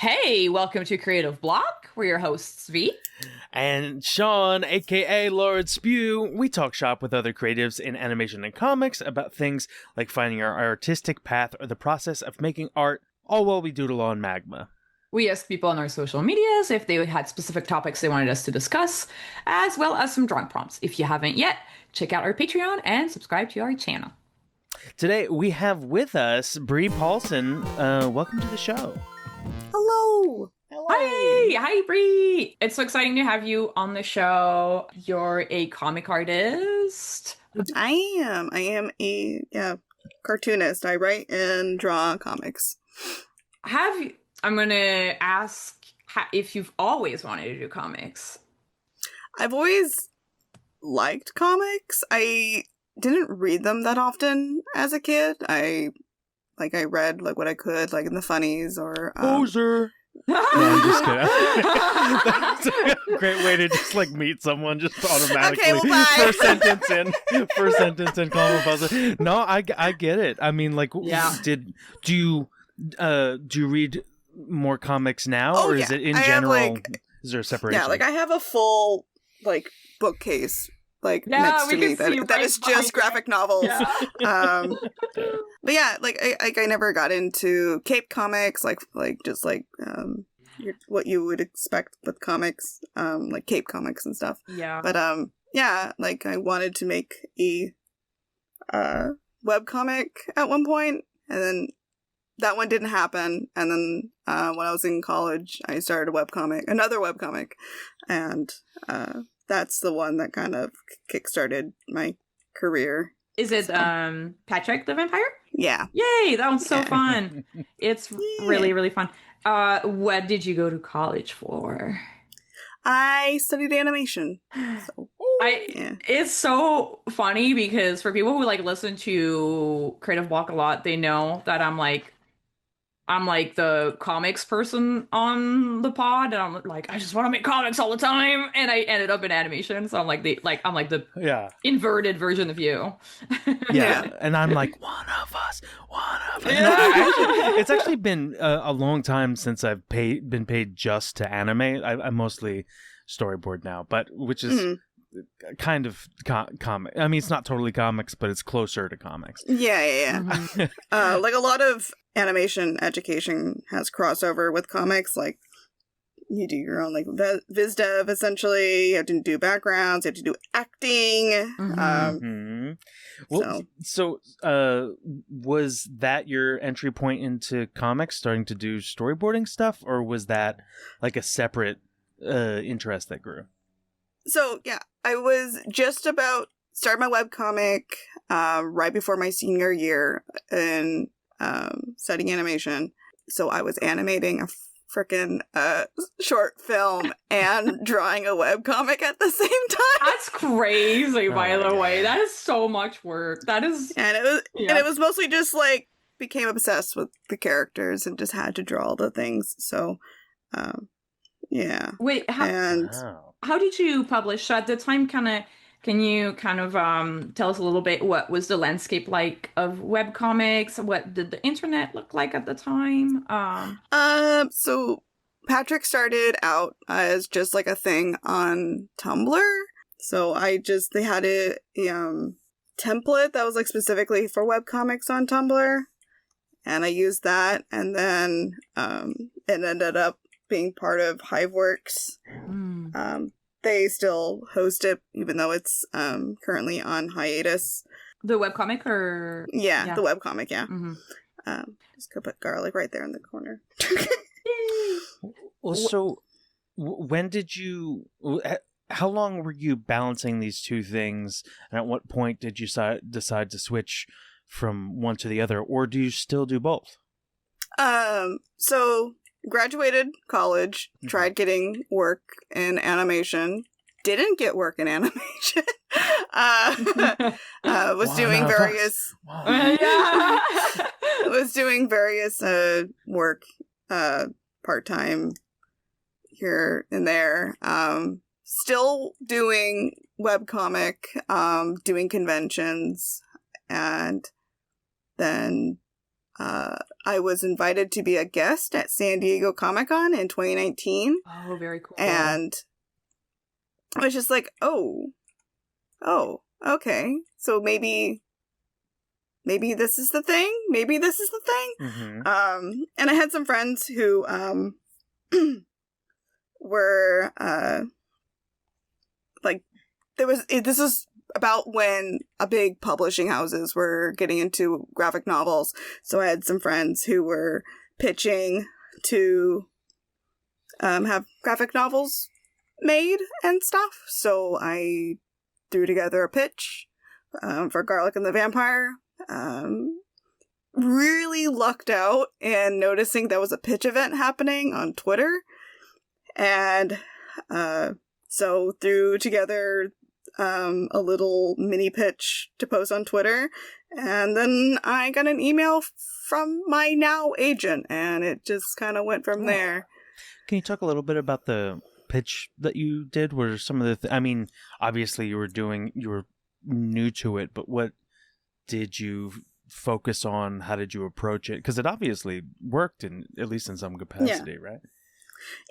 Hey, welcome to Creative Block. We're your hosts, V. And Sean, aka Lord Spew. We talk shop with other creatives in animation and comics about things like finding our artistic path or the process of making art, all while we doodle on Magma. We asked people on our social medias if they had specific topics they wanted us to discuss, as well as some drawing prompts. If you haven't yet, check out our Patreon and subscribe to our channel. Today we have with us Bree Paulsen. Welcome to the show. Hello. Hello. Hi, Bree. It's so exciting to have you on the show. You're a comic artist. I am a cartoonist. I write and draw comics. I'm going to ask if you've always wanted to do comics. I've always liked comics. I didn't read them that often as a kid. I read what I could, in the funnies or Poser. No, I'm just kidding. That's a great way to just meet someone just automatically. Okay, well, bye. First sentence in, call them a puzzle. No, I get it. I mean, do you read more comics now, or is it in general? Is there a separation? Yeah, I have a full bookcase next to me that is just graphic novels. Yeah. But yeah, I never got into cape comics, what you would expect with comics, cape comics and stuff. Yeah. But I wanted to make a webcomic at one point, and then that one didn't happen. And then when I was in college, I started another webcomic, and that's the one that kind of kickstarted my career. Is it Patrick the Vampire? Yeah. Yay! That one's so fun. It's really, really fun. What did you go to college for? I studied animation. So, It's so funny because for people who listen to Creative Block a lot, they know that I'm the comics person on the pod, and I'm I just want to make comics all the time, and I ended up in animation, so I'm the inverted version of you. Yeah, and I'm one of us. Yeah. No, it's actually been a long time since I've been paid just to animate. I'm mostly storyboard now, but which is kind of comic. I mean, it's not totally comics, but it's closer to comics. Yeah. Mm-hmm. A lot of animation education has crossover with comics. You do your own viz dev, essentially. You have to do backgrounds. You have to do acting. Well, so was that your entry point into comics, starting to do storyboarding stuff, or was that a separate interest that grew? So yeah, I was just about start my webcomic right before my senior year in studying animation. So I was animating a freaking short film and drawing a webcomic at the same time. That's crazy, by the way. That is so much work. That is, and it was mostly just became obsessed with the characters and just had to draw all the things. So, yeah. Wait, how did you publish at the time? Can you tell us a little bit what was the landscape like of webcomics? What did the internet look like at the time? So Patrick started out as just a thing on Tumblr. So they had a template that was specifically for webcomics on Tumblr, and I used that, and then it ended up being part of Hiveworks. They still host it, even though it's currently on hiatus. The webcomic, or the webcomic, yeah. Mm-hmm. Just go put garlic right there in the corner. Well, so when did you? How long were you balancing these two things, and at what point did you decide to switch from one to the other, or do you still do both? So graduated college, tried getting work in animation, didn't get work in animation. Was doing various work part-time here and there. Still doing webcomic, doing conventions, and then I was invited to be a guest at San Diego Comic-Con in 2019. Oh, very cool. And I was just like, oh, okay. So maybe this is the thing. Maybe this is the thing. Mm-hmm. And I had some friends who were like, this was about when big publishing houses were getting into graphic novels. So I had some friends who were pitching to have graphic novels made and stuff. So I threw together a pitch for Garlic and the Vampire. Really lucked out and noticing there was a pitch event happening on Twitter. And so threw together a little mini pitch to post on Twitter, and then I got an email from my now agent, and it just kind of went from there. Can you talk a little bit about the pitch that you did? Were some of the I mean, obviously you were new to it, but what did you focus on? How did you approach it? Because it obviously worked, at least in some capacity, right?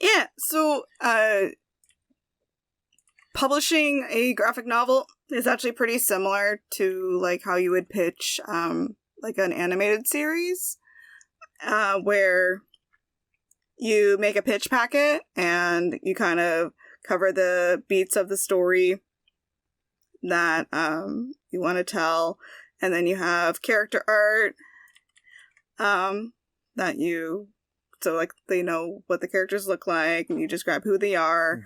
Yeah, so publishing a graphic novel is actually pretty similar to like how you would pitch like an animated series, where you make a pitch packet and you kind of cover the beats of the story that you want to tell, and then you have character art that you, so like they know what the characters look like, and you just grab who they are.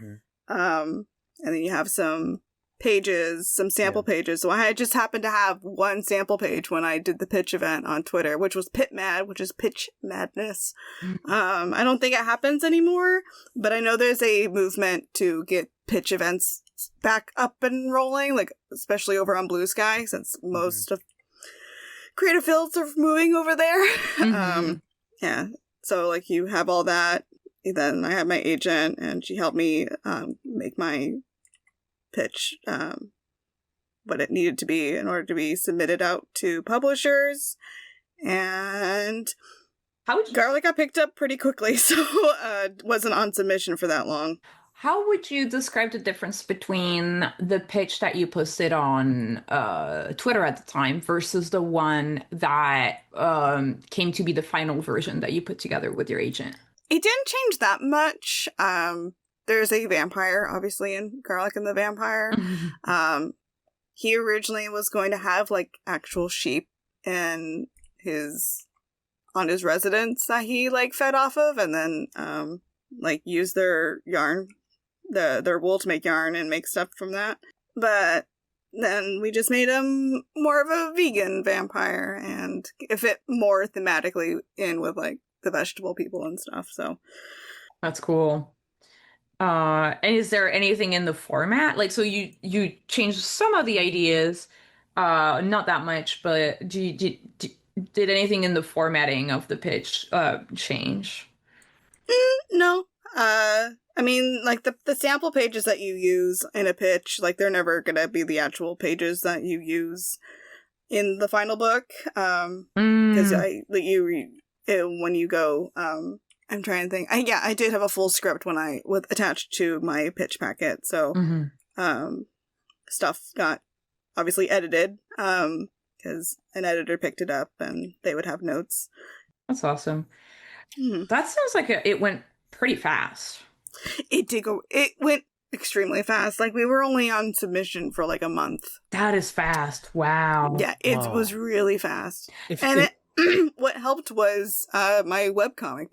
Mm-hmm. And then you have some pages, some sample pages. So I just happened to have one sample page when I did the pitch event on Twitter, which was PitMad, which is Pitch Madness. Mm-hmm. I don't think it happens anymore, but I know there's a movement to get pitch events back up and rolling, like especially over on Blue Sky, since most of creative fields are moving over there. Mm-hmm. Yeah. So like you have all that. Then I had my agent, and she helped me make my pitch what it needed to be in order to be submitted out to publishers. And Garlic got picked up pretty quickly, so wasn't on submission for that long. How would you describe the difference between the pitch that you posted on Twitter at the time versus the one that came to be the final version that you put together with your agent? It didn't change that much. There's a vampire, obviously, in Garlic and the Vampire. Mm-hmm. He originally was going to have, like, actual sheep on his residence that he, like, fed off of, and then, like, use their yarn, their wool to make yarn and make stuff from that. But then we just made him more of a vegan vampire, and it fit more thematically in with, like, the vegetable people and stuff, so. That's cool. And is there anything in the format? Like, so you changed some of the ideas, not that much, but did anything in the formatting of the pitch change? No. I mean, like the sample pages that you use in a pitch, like they're never gonna be the actual pages that you use in the final book. Because when you go, I'm trying to think. I did have a full script attached to my pitch packet, so stuff got obviously edited because an editor picked it up and they would have notes. That's awesome. That sounds like it went pretty fast. It did go. It went extremely fast. Like we were only on submission for like a month. That is fast. Wow. Yeah, it was really fast. What helped was my webcomic.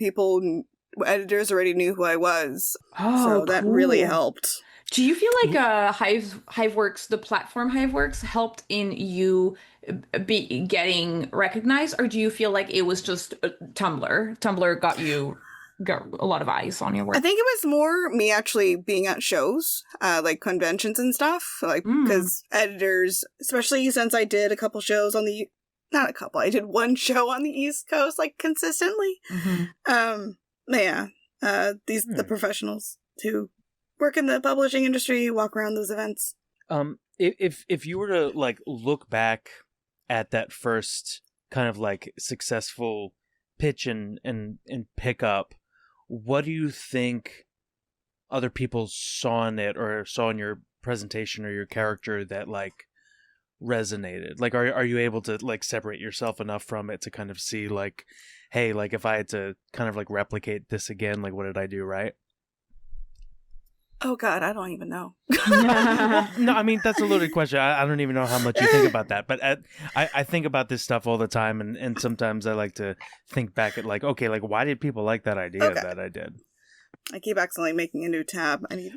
Editors already knew who I was. So that really helped. Do you feel like Hiveworks, the platform Hiveworks, helped in you getting recognized? Or do you feel like it was just Tumblr? Tumblr got a lot of eyes on your work? I think it was more me actually being at shows, like conventions and stuff. Like, because editors, especially since I did a couple shows I did one show on the East Coast, like, consistently. Mm-hmm. The professionals who work in the publishing industry walk around those events. If you were to, like, look back at that first kind of like successful pitch and pick up, what do you think other people saw in it or saw in your presentation or your character that like resonated? Like, are you able to like separate yourself enough from it to kind of see like, hey, like if I had to kind of like replicate this again, like what did I do right? Oh God, I don't even know. Well, no, I mean that's a loaded question. I don't even know how much you think about that, but I think about this stuff all the time, and sometimes I like to think back at like, okay, like why did people like that idea that I did? I keep accidentally making a new tab. I need.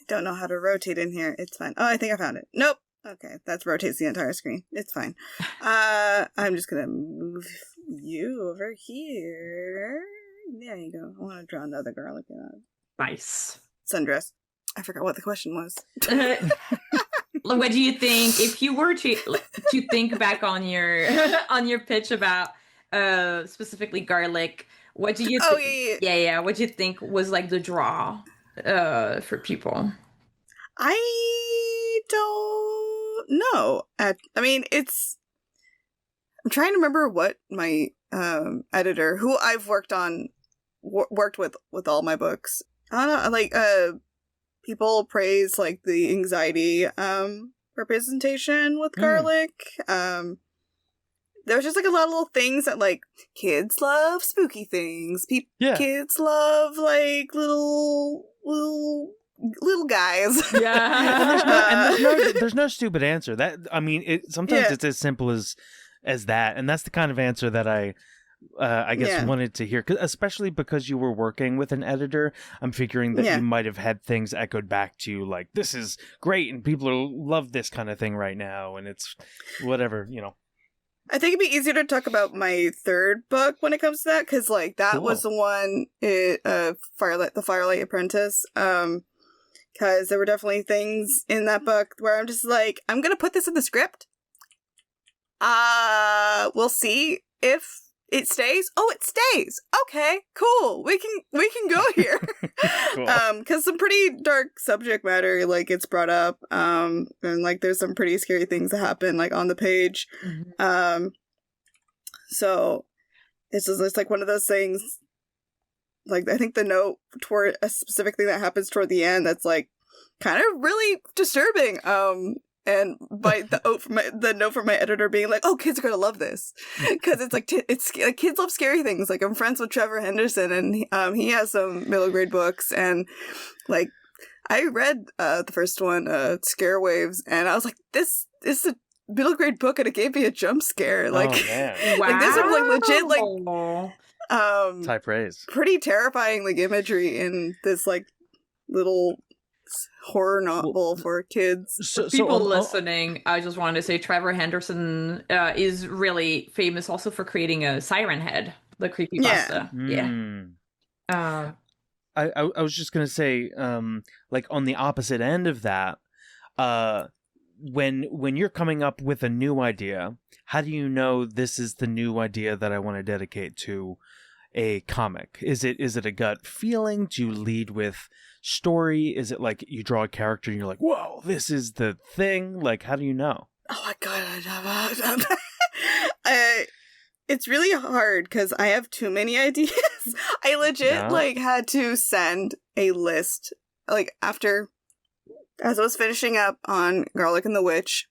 Don't know how to rotate in here. It's fine. Oh, I think I found it. Nope. Okay, that rotates the entire screen. It's fine. I'm just gonna move you over here. There you go. I want to draw another girl like that. Nice. Sundress. I forgot what the question was. What do you think if you were to think back on your pitch about specifically garlic? What do you? Yeah. What do you think was like the draw for people? I don't know. I mean, I'm trying to remember what my editor, who I've worked with all my books. I don't know, like people praise like the anxiety representation with garlic. There's just like a lot of little things that like kids love spooky things. Kids love like little guys. Yeah. and there's no stupid answer. That I mean, sometimes it's as simple as that, and that's the kind of answer that I guess wanted to hear, especially because you were working with an editor. I'm figuring that you might have had things echoed back to you, like this is great and people love this kind of thing right now, and it's whatever, you know. I think it'd be easier to talk about my third book when it comes to that, because like that was the one, the Firelight Apprentice. Because there were definitely things in that book where I'm just like, I'm gonna put this in the script. We'll see if it stays. Oh, it stays. Okay, cool. We can go here. Cool. Because some pretty dark subject matter like gets brought up. And like there's some pretty scary things that happen like on the page. Mm-hmm. So it's like one of those things. Like I think the note toward a specific thing that happens toward the end that's like kind of really disturbing. And by the note from my editor being like, "Oh, kids are gonna love this," because it's like like kids love scary things. Like I'm friends with Trevor Henderson, and he has some middle grade books, and like I read the first one, Scare Waves, and I was like, "This is a middle grade book," and it gave me a jump scare. Like, man. Wow. like this is like legit High praise. pretty terrifying like imagery in this like little horror novel for kids. For people listening, I just wanted to say Trevor Henderson is really famous also for creating a Siren Head, the creepypasta. Yeah. I was just gonna say, like on the opposite end of that, when you're coming up with a new idea, how do you know this is the new idea that I want to dedicate to a comic? Is it a gut feeling? Do you lead with story? Is it like you draw a character and you're like, whoa, this is the thing? Like, how do you know? Oh my god. It's really hard because I have too many ideas. I legit like had to send a list like after, as I was finishing up on Garlic and the Witch.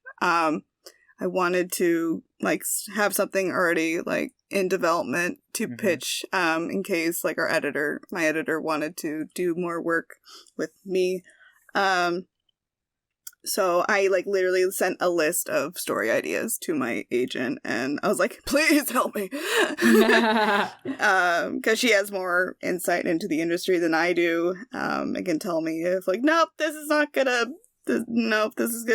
I wanted to like have something already like in development to pitch in case like my editor wanted to do more work with me. So I like literally sent a list of story ideas to my agent, and I was like, please help me. Because she has more insight into the industry than I do. And can tell me if like, nope, this is gonna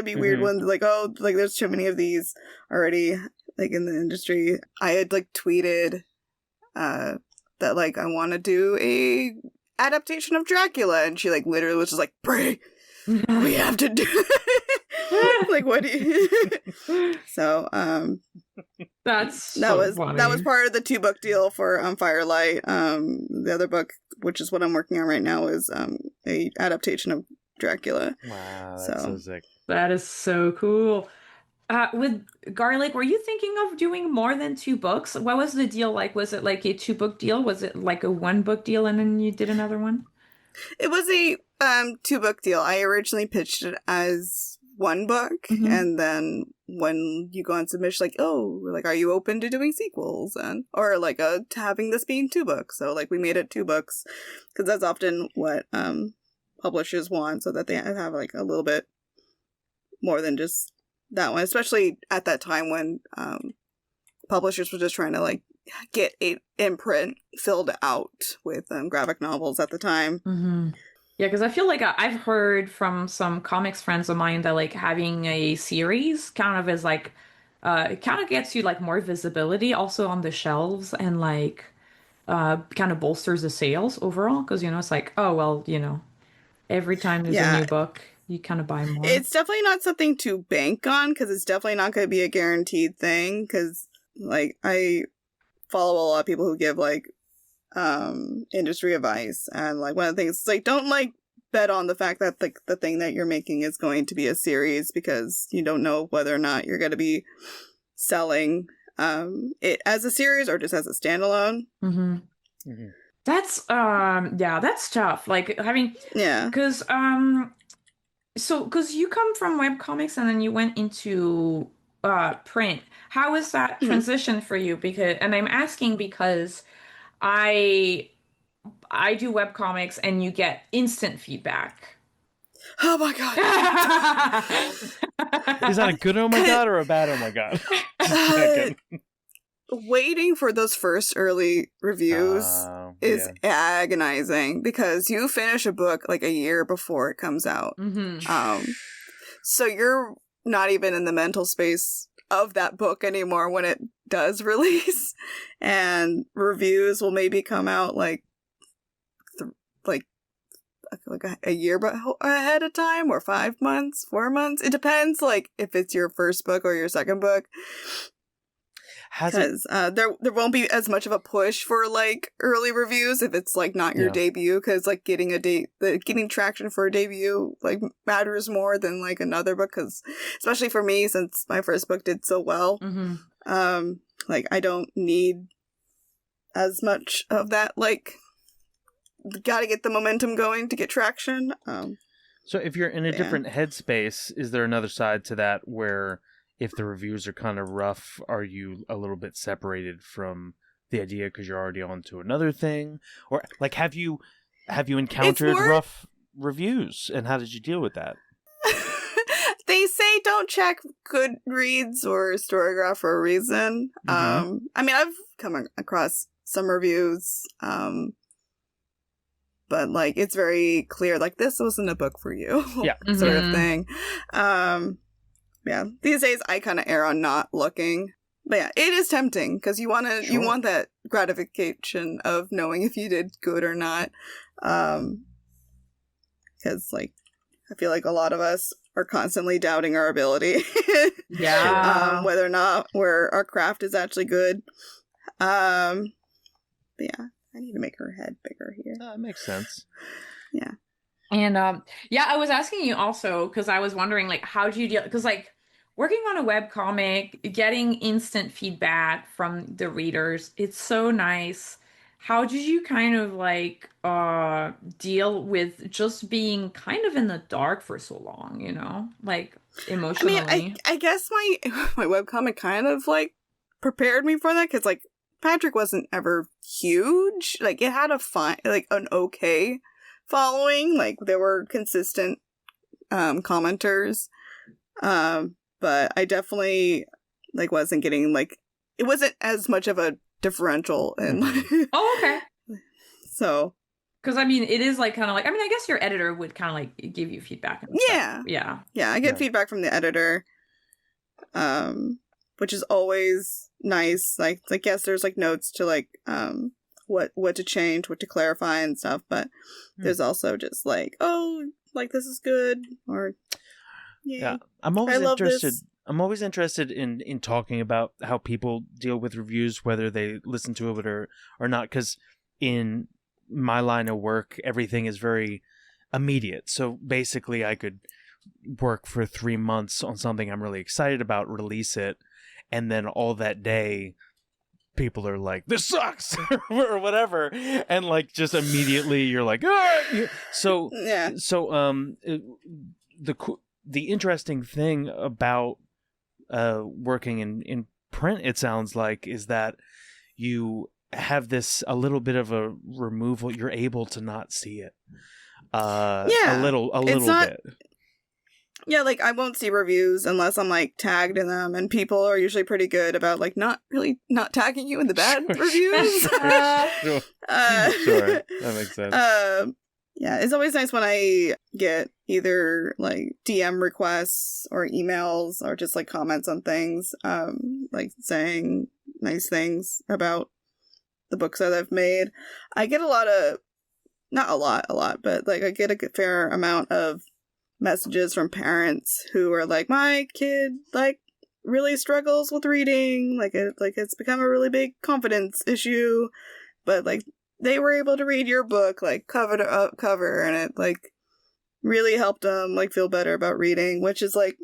be weird one. Like, oh, like there's too many of these already like in the industry. I had like tweeted that like I want to do a adaptation of Dracula, and she like literally was just like, Bree, we have to do it. Like, what do you so that was part of the 2-book deal for Firelight. The other book, which is what I'm working on right now, is a adaptation of Dracula. Wow, that's so sick. That is so cool. with Garlic, were you thinking of doing more than 2 books? What was the deal like? Was it like a 2 book deal? Was it like a 1 book deal and then you did another one? It was a 2 book deal. I originally pitched it as 1 book, and then when you go on submission, like, oh, like, are you open to doing sequels, and or like to having this being 2 books? So like we made it 2 books because that's often what publishers want, so that they have like a little bit more than just that one, especially at that time when publishers were just trying to like get a imprint filled out with graphic novels at the time. Yeah, because I feel like I've heard from some comics friends of mine that like having a series kind of is like it kind of gets you like more visibility also on the shelves, and like kind of bolsters the sales overall, because it's like, oh well, every time there's a new book you kind of buy more. It's definitely not something to bank on, because it's definitely not going to be a guaranteed thing, because like I follow a lot of people who give like industry advice, and like one of the things is like, don't like bet on the fact that the thing that you're making is going to be a series, because you don't know whether or not you're going to be selling it as a series or just as a standalone. That's that's tough, like having because because you come from webcomics and then you went into print. How is that transition for you? Because, and I'm asking because I do webcomics and you get instant feedback. Oh my god. Is that a good oh my god or a bad oh my god? Waiting for those first early reviews is agonizing, because you finish a book like a year before it comes out. So you're not even in the mental space of that book anymore when it does release, and reviews will maybe come out like a year ahead of time, or 5 months, 4 months. It depends, like if it's your first book or your second book. Because there won't be as much of a push for like early reviews if it's like not your debut, because like getting traction for a debut like matters more than like another book, because especially for me, since my first book did so well, like I don't need as much of that, like gotta get the momentum going to get traction. So if you're in a different headspace, is there another side to that where if the reviews are kind of rough, are you a little bit separated from the idea because you're already on to another thing? Or like, have you encountered rough reviews, and how did you deal with that? They say don't check Goodreads or Storygraph for a reason. I mean, I've come across some reviews, but like it's very clear, like this wasn't a book for you, sort of thing. Yeah, these days I kind of err on not looking, but yeah, it is tempting because you want that gratification of knowing if you did good or not. Because like I feel like a lot of us are constantly doubting our ability, whether or not our craft is actually good. But yeah, I need to make her head bigger here. That makes sense. Yeah. And I was asking you also because I was wondering, like, how do you deal? Because like working on a webcomic, getting instant feedback from the readers, it's so nice. How did you kind of like deal with just being kind of in the dark for so long? Like emotionally? I mean, I guess my webcomic kind of like prepared me for that, because like Patrick wasn't ever huge. Like it had an okay following, like there were consistent commenters, but I definitely like wasn't getting like, it wasn't as much of a differential in okay. So because I mean it is like kind of like, I mean I guess your editor would kind of like give you feedback and stuff. I get feedback from the editor, which is always nice. Like yes, there's like notes to like what to change, what to clarify and stuff, but there's also just like, oh, like this is good, or I'm always interested in talking about how people deal with reviews, whether they listen to it or not, because in my line of work everything is very immediate. So basically I could work for 3 months on something I'm really excited about, release it, and then all that day people are like, this sucks or whatever, and like just immediately you're like, ah! So the interesting thing about working in print, it sounds like, is that you have this a little bit of a removal. You're able to not see it a little bit. Yeah, like I won't see reviews unless I'm like tagged in them, and people are usually pretty good about like not tagging you in the bad reviews. Sure. Sure, that makes sense. Yeah, it's always nice when I get either like DM requests or emails or just like comments on things, like saying nice things about the books that I've made. I get a lot, but like I get a fair amount of messages from parents who are like, my kid like really struggles with reading, like it's become a really big confidence issue, but like they were able to read your book like cover to cover, and it like really helped them like feel better about reading, which is like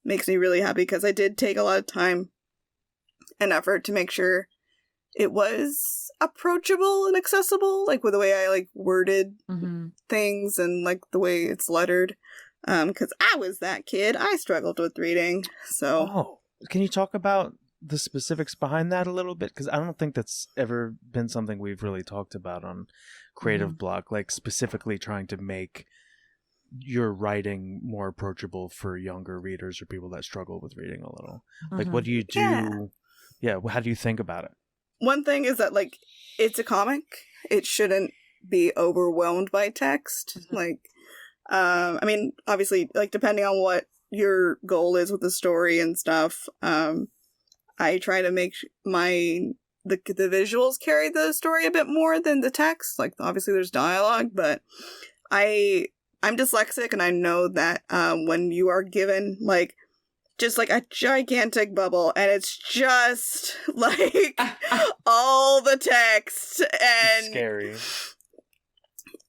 makes me really happy because I did take a lot of time and effort to make sure it was approachable and accessible, like with the way I like worded things and like the way it's lettered. Because I was that kid. I struggled with reading. So, can you talk about the specifics behind that a little bit? Because I don't think that's ever been something we've really talked about on Creative Block, like specifically trying to make your writing more approachable for younger readers or people that struggle with reading a little. Like, what do you do? Yeah, how do you think about it? One thing is that, like, it's a comic. It shouldn't be overwhelmed by text. Like, I mean, obviously, like, depending on what your goal is with the story and stuff, I try to make the visuals carry the story a bit more than the text. Like, obviously, there's dialogue, but I'm dyslexic, and I know that when you are given, like, just like a gigantic bubble and it's just like all the text and scary,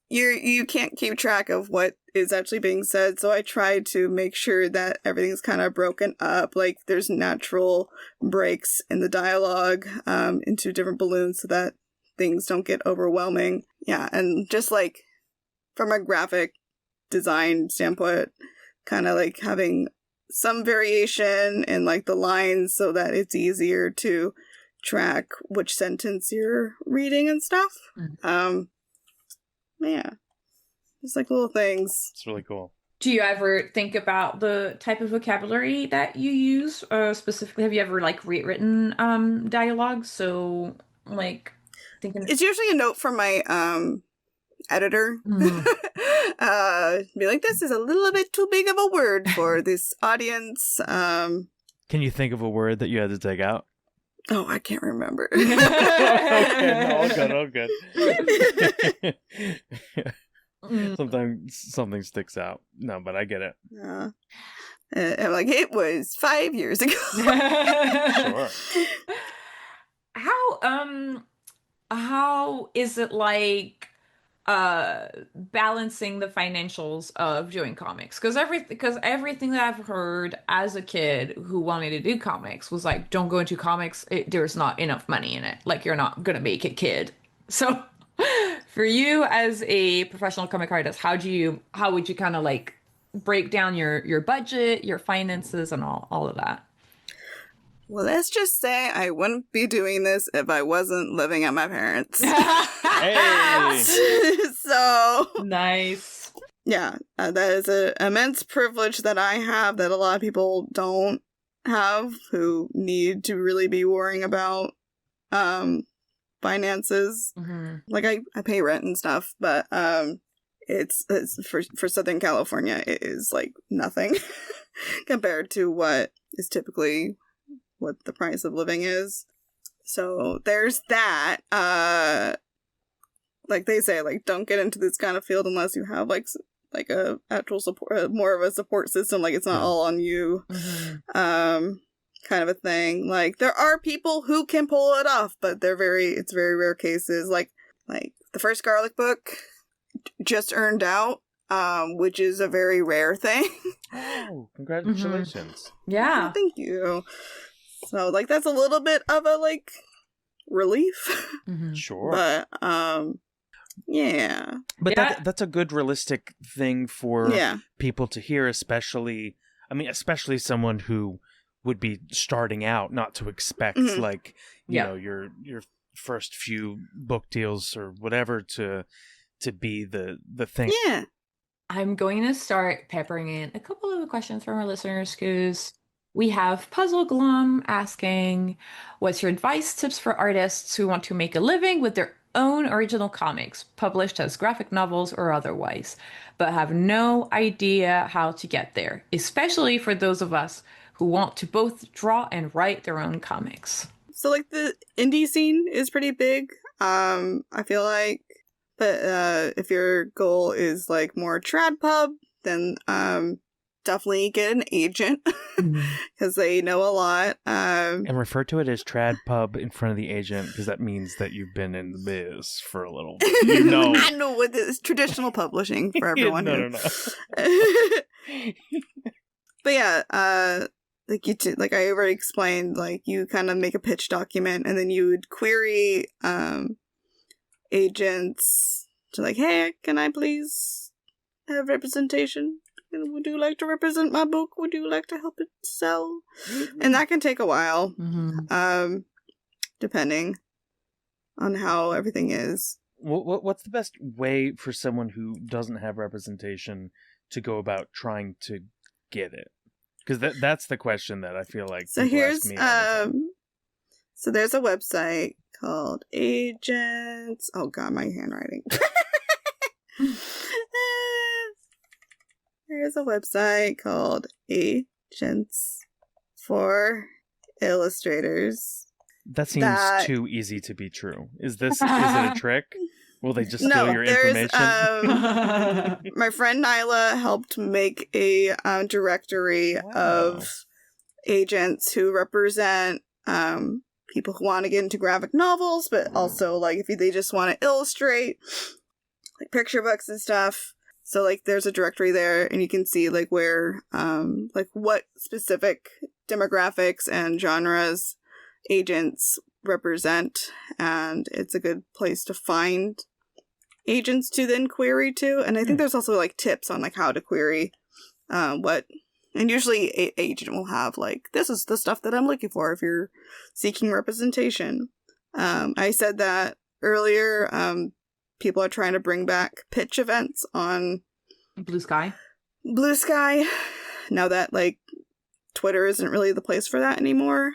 you can't keep track of what is actually being said, so I try to make sure that everything's kind of broken up, like there's natural breaks in the dialogue into different balloons so that things don't get overwhelming. Yeah, and just like from a graphic design standpoint, kind of like having some variation in like the lines so that it's easier to track which sentence you're reading and stuff. Yeah, just like little things. It's really cool. Do you ever think about the type of vocabulary that you use? Specifically, have you ever like rewritten dialogue? So like thinking it's usually a note from my editor. Be like, this is a little bit too big of a word for this audience. Can you think of a word that you had to take out? Oh, I can't remember. Okay, no, all good. Sometimes something sticks out. No, but I get it. I'm like, it was 5 years ago. Sure. How is it like balancing the financials of doing comics? Because everything that I've heard as a kid who wanted to do comics was like, don't go into comics, there's not enough money in it, like you're not gonna make it, kid. So for you as a professional comic artist, how would you kind of like break down your budget, your finances, and all of that? Well, let's just say I wouldn't be doing this if I wasn't living at my parents'. Hey! So nice. Yeah, that is an immense privilege that I have that a lot of people don't have, who need to really be worrying about finances. Like I pay rent and stuff, but it's for Southern California, it is like nothing compared to what is typically what the price of living is. So there's that. Like they say, like, don't get into this kind of field unless you have like a actual support, more of a support system. Like it's not all on you, kind of a thing. Like there are people who can pull it off, but it's very rare cases. Like the first Garlic book just earned out which is a very rare thing. Oh, congratulations. Yeah. Thank you. So, like, that's a little bit of a, like, relief. Sure. But, yeah. But that's a good realistic thing for people to hear, especially someone who would be starting out, not to expect like, you know, your first few book deals or whatever to be the thing. Yeah. I'm going to start peppering in a couple of questions from our listeners because we have Puzzle Glum asking, what's your advice, tips for artists who want to make a living with their own original comics, published as graphic novels or otherwise, but have no idea how to get there, especially for those of us who want to both draw and write their own comics? So, like, the indie scene is pretty big, I feel like. But if your goal is, like, more trad pub, then definitely get an agent, because they know a lot. And refer to it as trad pub in front of the agent, because that means that you've been in the biz for a little bit. You know. I know what this traditional publishing for everyone. No. But yeah, like I already explained, like, you kind of make a pitch document, and then you would query agents to, like, hey, can I please have representation? Would you like to represent my book? Would you like to help it sell? And that can take a while, depending on how everything is. What's the best way for someone who doesn't have representation to go about trying to get it? Because that's the question that I feel like so here's ask me so there's a website called Agents. Oh god, my handwriting. There's a website called Agents for Illustrators. That seems too easy to be true. Is it a trick? Will they just steal your information? My friend Nyla helped make a directory of agents who represent people who want to get into graphic novels, but also, like, if they just want to illustrate, like, picture books and stuff. So, like, there's a directory there, and you can see, like, where, like, what specific demographics and genres agents represent, and it's a good place to find agents to then query to. And I think there's also, like, tips on, like, how to query what, and usually an agent will have, like, this is the stuff that I'm looking for if you're seeking representation. I said that earlier. People are trying to bring back pitch events on Blue Sky now that, like, Twitter isn't really the place for that anymore.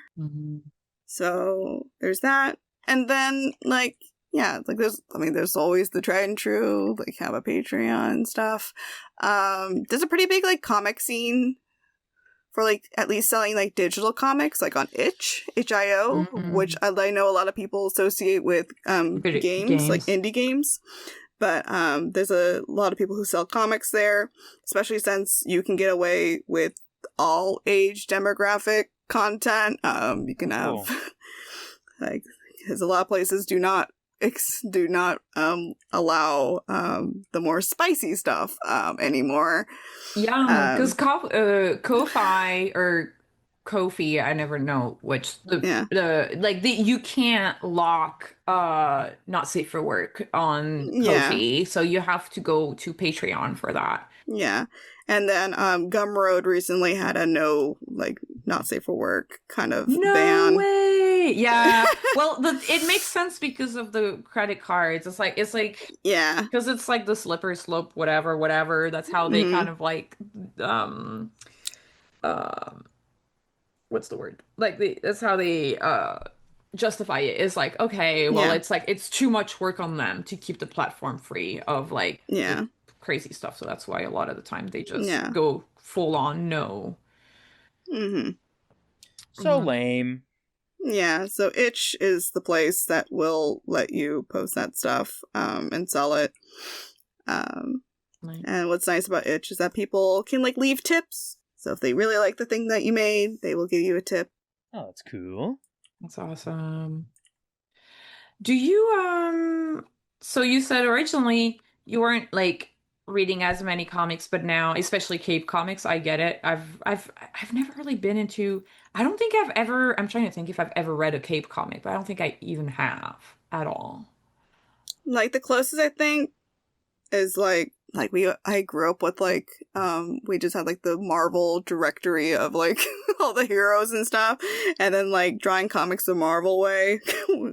So there's that. And then, like, yeah, like, there's always the tried and true, like, have a Patreon and stuff. There's a pretty big, like, comic scene for, like, at least selling, like, digital comics, like, on itch.io, which I know a lot of people associate with games, like indie games. But there's a lot of people who sell comics there, especially since you can get away with all age demographic content. You can have like, because a lot of places do not allow the more spicy stuff anymore. Yeah, because Ko-Fi or Ko-fi, I never know which you can't lock not safe for work on Ko-fi, so you have to go to Patreon for that. Yeah. And then Gumroad recently had a not safe for work kind of ban. No way. Yeah. Well, it makes sense because of the credit cards. It's like yeah, because it's like the slippery slope, whatever. That's how they kind of like what's the word? Like that's how they justify it. Is like, okay, well, it's like it's too much work on them to keep the platform free of like crazy stuff. So that's why a lot of the time they just go full on no. So lame. Yeah, so Itch is the place that will let you post that stuff and sell it. And what's nice about Itch is that people can like leave tips. So if they really like the thing that you made, they will give you a tip. Oh, that's cool. That's awesome. Do you so you said originally you weren't like reading as many comics, but now, especially Cape comics, I get it. I've never really been into. I don't think I've ever. I'm trying to think if I've ever read a Cape comic, but I don't think I even have at all. Like the closest I think is like I grew up with like we just had like the Marvel directory of like all the heroes and stuff, and then like Drawing Comics the Marvel Way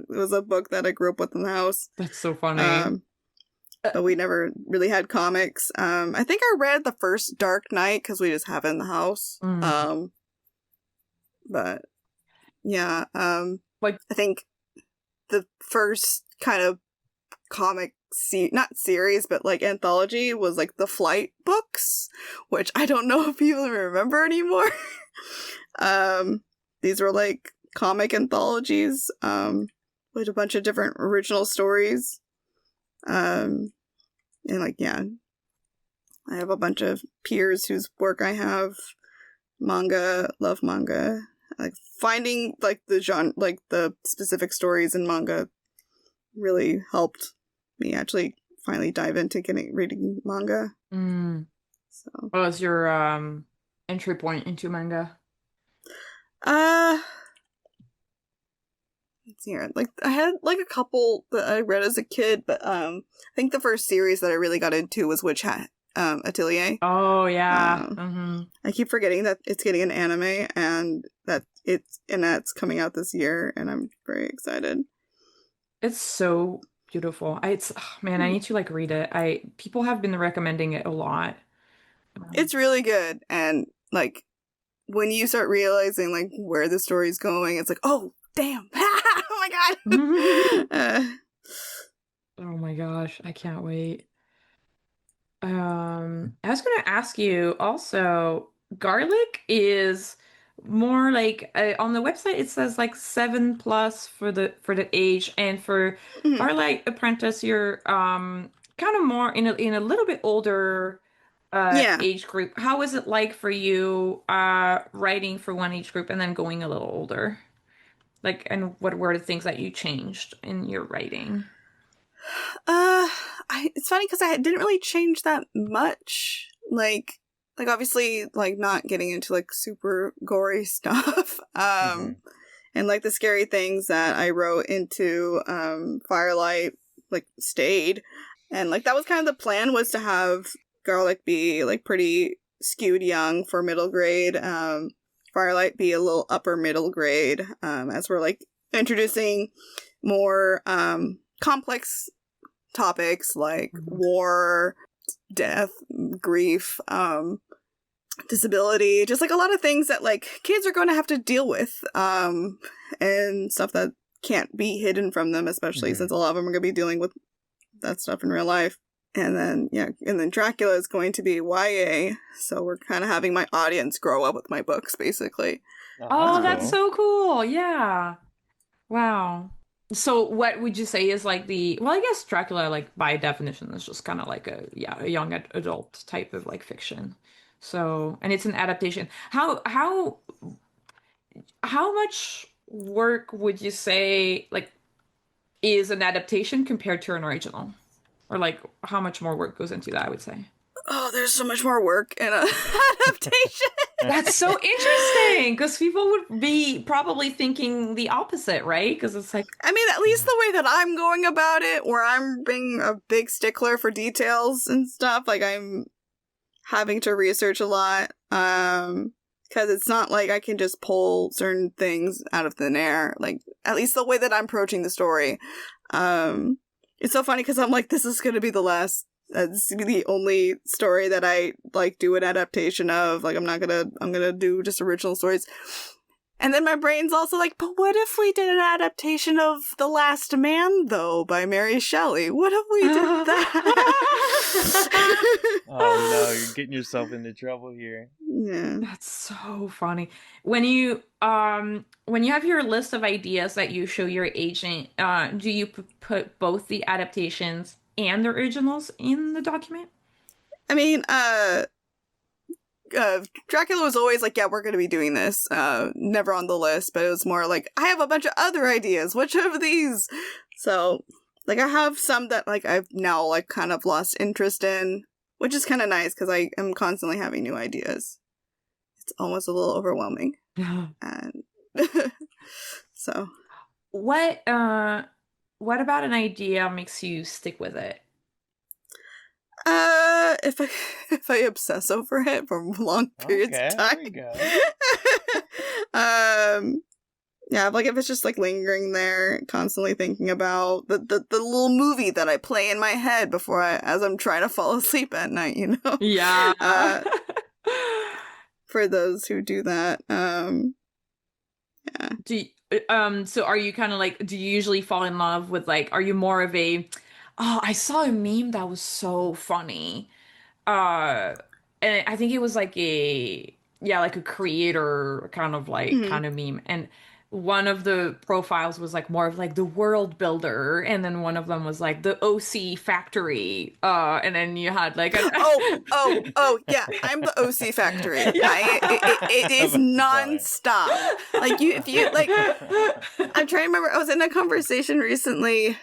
was a book that I grew up with in the house. That's so funny. But we never really had comics. I think I read the first Dark Knight because we just have it in the house. But yeah, like I think the first kind of comic not series, but like anthology was like the Flight books, which I don't know if people remember anymore. These were like comic anthologies with a bunch of different original stories. And like, yeah, I have a bunch of peers whose work I have love manga. Like finding like the genre, like the specific stories in manga really helped me actually finally dive into reading manga. So what was your entry point into manga? Let's see here. Like I had like a couple that I read as a kid, but I think the first series that I really got into was Witch Hat Atelier. Oh yeah. I keep forgetting that it's getting an anime and that's coming out this year, and I'm very excited. It's so beautiful. I need to like read it. People have been recommending it a lot. It's really good, and like when you start realizing like where the story's going, it's like, oh damn. Oh my god. Oh my gosh, I can't wait. I was gonna ask you also, garlic is more like on the website it says like 7+ for the age, and for Firelight Apprentice you're kind of more in a little bit older age group. How is it like for you writing for one age group and then going a little older? Like, and what were the things that you changed in your writing? It's funny because I didn't really change that much. Like obviously, like not getting into like super gory stuff. And like the scary things that I wrote into Firelight like stayed, and like that was kind of the plan, was to have Garlic be like pretty skewed young for middle grade. Firelight be a little upper middle grade, as we're like introducing more complex topics like war, death, grief, disability, just like a lot of things that like kids are going to have to deal with, and stuff that can't be hidden from them, especially since a lot of them are going to be dealing with that stuff in real life. And then Dracula is going to be YA, so we're kind of having my audience grow up with my books, basically. Oh, that's so cool. Yeah. Wow. So what would you say is like I guess Dracula, like by definition, is just kind of like a young adult type of like fiction. So, and it's an adaptation. How much work would you say like is an adaptation compared to an original? Or like how much more work goes into that, I would say. Oh, there's so much more work in an adaptation. That's so interesting, because people would be probably thinking the opposite, right? Because it's like, I mean, at least the way that I'm going about it, where I'm being a big stickler for details and stuff, like I'm having to research a lot, because it's not like I can just pull certain things out of thin air. Like, at least the way that I'm approaching the story. It's so funny because I'm like, this is going to be the last, this is the only story that I like do an adaptation of. Like, I'm going to do just original stories. And then my brain's also like, but what if we did an adaptation of The Last Man, though, by Mary Shelley? What if we did that? Oh no, you're getting yourself into trouble here. Yeah. That's so funny. When you have your list of ideas that you show your agent, do you put both the adaptations and the originals in the document? I mean, Dracula was always like, yeah, we're going to be doing this. Never on the list, but it was more like, I have a bunch of other ideas. Which of these? So, like, I have some that, like, I've now, like, kind of lost interest in. which is kind of nice because I am constantly having new ideas. It's almost a little overwhelming. And so what about an idea makes you stick with it? If I obsess over it for long periods of time. There we go. Yeah, like if it's just like lingering there, constantly thinking about the little movie that I play in my head as I'm trying to fall asleep at night, you know? Yeah. For those who do that, yeah. So are you kind of like, do you usually fall in love with like, are you more of a, oh, I saw a meme that was so funny. And I think it was like like a creator kind of meme. And one of the profiles was like more of like the world builder, and then one of them was like the OC factory. And then you had like yeah, I'm the OC factory. Yeah. It is nonstop. Like if you like, I'm trying to remember. I was in a conversation recently.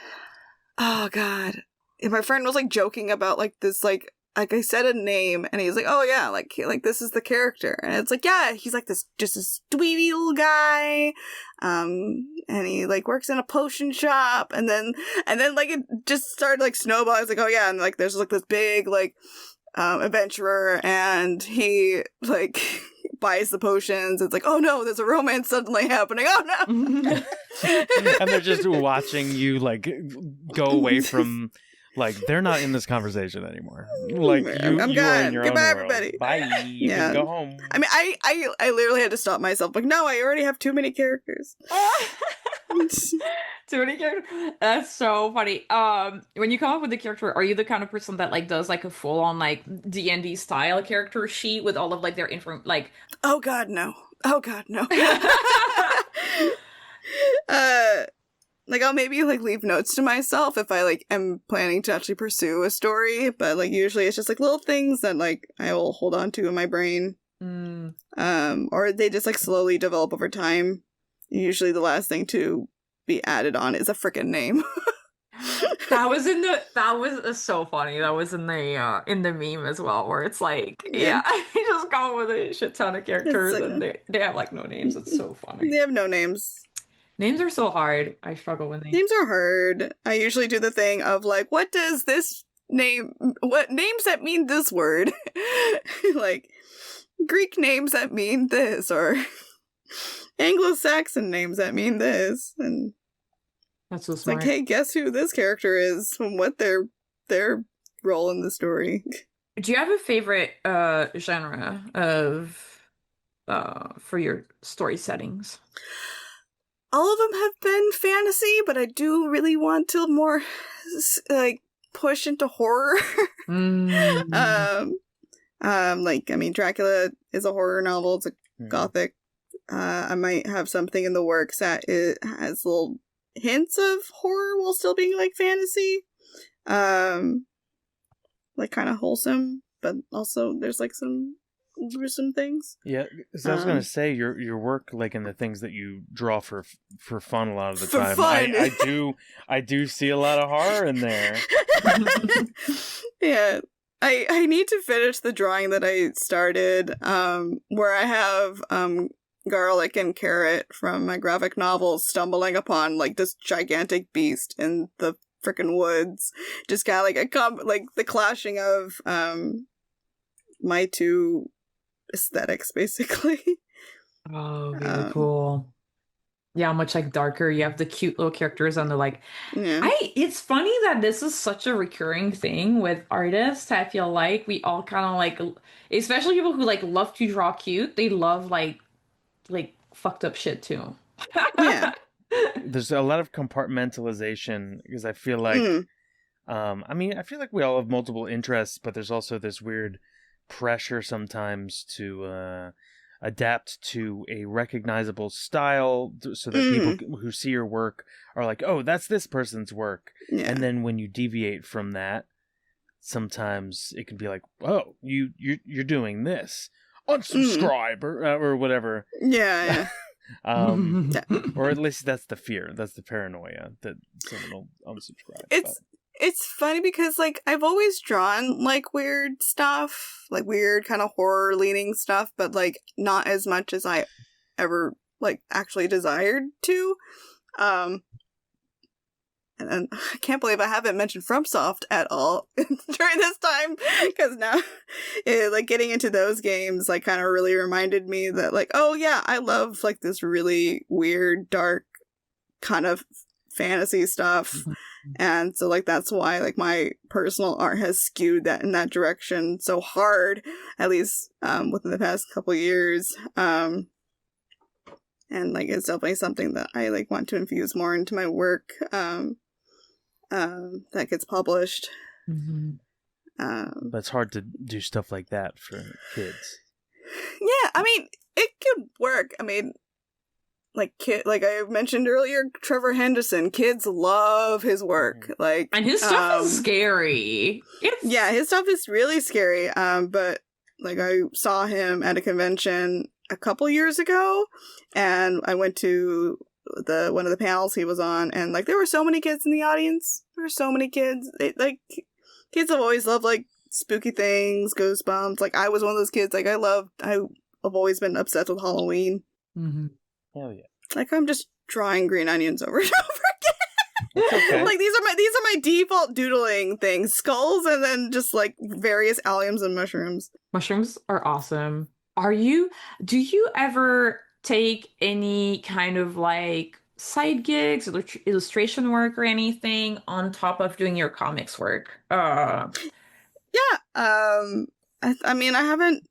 Oh God, and my friend was like joking about like this like I said a name, and he's like, "Oh yeah, like this is the character," and it's like, yeah, he's like this dweeby little guy, and he like works in a potion shop, and then like it just started like snowballing. It's like, oh yeah, and like there's like this big like adventurer, and he like buys the potions. It's like, oh no, there's a romance suddenly happening. Oh no, and they're just watching you like go away from. Like, they're not in this conversation anymore. Like, you are in your Goodbye, own world. everybody. Bye. You can go home. I mean, I literally had to stop myself. Like, no, I already have too many characters. Too many characters. That's so funny. When you come up with the character, are you the kind of person that like does like a full on like D&D style character sheet with all of like their info? Like, oh God, no. Like I'll maybe like leave notes to myself if I like am planning to actually pursue a story, but like usually it's just like little things that like I will hold on to in my brain. Or they just like slowly develop over time. Usually the last thing to be added on is a freaking name. that was so funny. That was in the meme as well, where it's like, yeah, you just go with a shit ton of characters like, and they have like no names. It's so funny. They have no names. Names are so hard. I struggle with names. Names are hard. I usually do the thing of like, what names that mean this word? Like Greek names that mean this, or Anglo-Saxon names that mean this. And that's so smart. Like, hey, guess who this character is and what their role in the story. Do you have a favorite genre of for your story settings? All of them have been fantasy, but I do really want to more like push into horror. Like, I mean, Dracula is a horror novel. It's a gothic. I might have something in the works that it has little hints of horror while still being like fantasy. Like kind of wholesome, but also there's like some gruesome things. Yeah, so I was gonna say your work, like in the things that you draw for fun a lot of the time. Fun. I do see a lot of horror in there. Yeah, I need to finish the drawing that I started, where I have Garlic and Carrot from my graphic novel stumbling upon like this gigantic beast in the freaking woods, just kind of like the clashing of my two aesthetics, basically. Oh, very cool. Yeah, much like darker. You have the cute little characters, and they're like, it's funny that this is such a recurring thing with artists. I feel like we all kind of like, especially people who like love to draw cute, they love like fucked up shit too. Yeah. There's a lot of compartmentalization because I feel like, I mean, I feel like we all have multiple interests, but there's also this weird pressure sometimes to adapt to a recognizable style so that people who see your work are like, oh, that's this person's work. Yeah. And then when you deviate from that, sometimes it can be like, oh, you're doing this. Unsubscribe or whatever. Yeah. Or at least that's the fear. That's the paranoia that someone will unsubscribe. it's funny because, like, I've always drawn, like, weird stuff, like, weird kind of horror-leaning stuff, but, like, not as much as I ever, like, actually desired to. And I can't believe I haven't mentioned FromSoft at all during this time, because now, like, getting into those games, like, kind of really reminded me that, like, oh yeah, I love, like, this really weird, dark kind of fantasy stuff. And so, like, that's why, like, my personal art has skewed that in that direction so hard, at least within the past couple years. And, like, it's definitely something that I, like, want to infuse more into my work. That gets published. But it's hard to do stuff like that for kids. Yeah, I mean, it could work. I mean, like I mentioned earlier, Trevor Henderson, kids love his work. Like, and his stuff is scary. Yeah, his stuff is really scary. But like, I saw him at a convention a couple years ago, and I went to one of the panels he was on, and like, there were so many kids in the audience. There were so many kids. Kids have always loved, like, spooky things, Goosebumps. Like, I was one of those kids. Like, I've always been obsessed with Halloween. Hell yeah! Like, I'm just drawing green onions over and over again. Okay. Like, these are my default doodling things: skulls, and then just like various alliums and mushrooms. Mushrooms are awesome. Do you ever take any kind of, like, side gigs, illustration work or anything on top of doing your comics work? Yeah. I mean, I haven't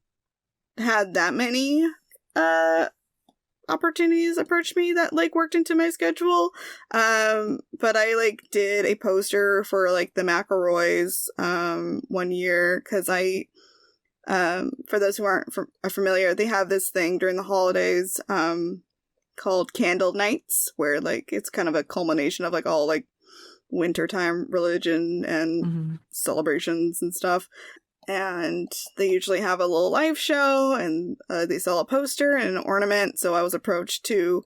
had that many opportunities approach me that, like, worked into my schedule. But I, like, did a poster for, like, the McElroys 1 year, because for those who aren't familiar, they have this thing during the holidays called Candle Nights, where, like, it's kind of a culmination of, like, all, like, wintertime religion and celebrations and stuff. And they usually have a little live show, and they sell a poster and an ornament. So I was approached to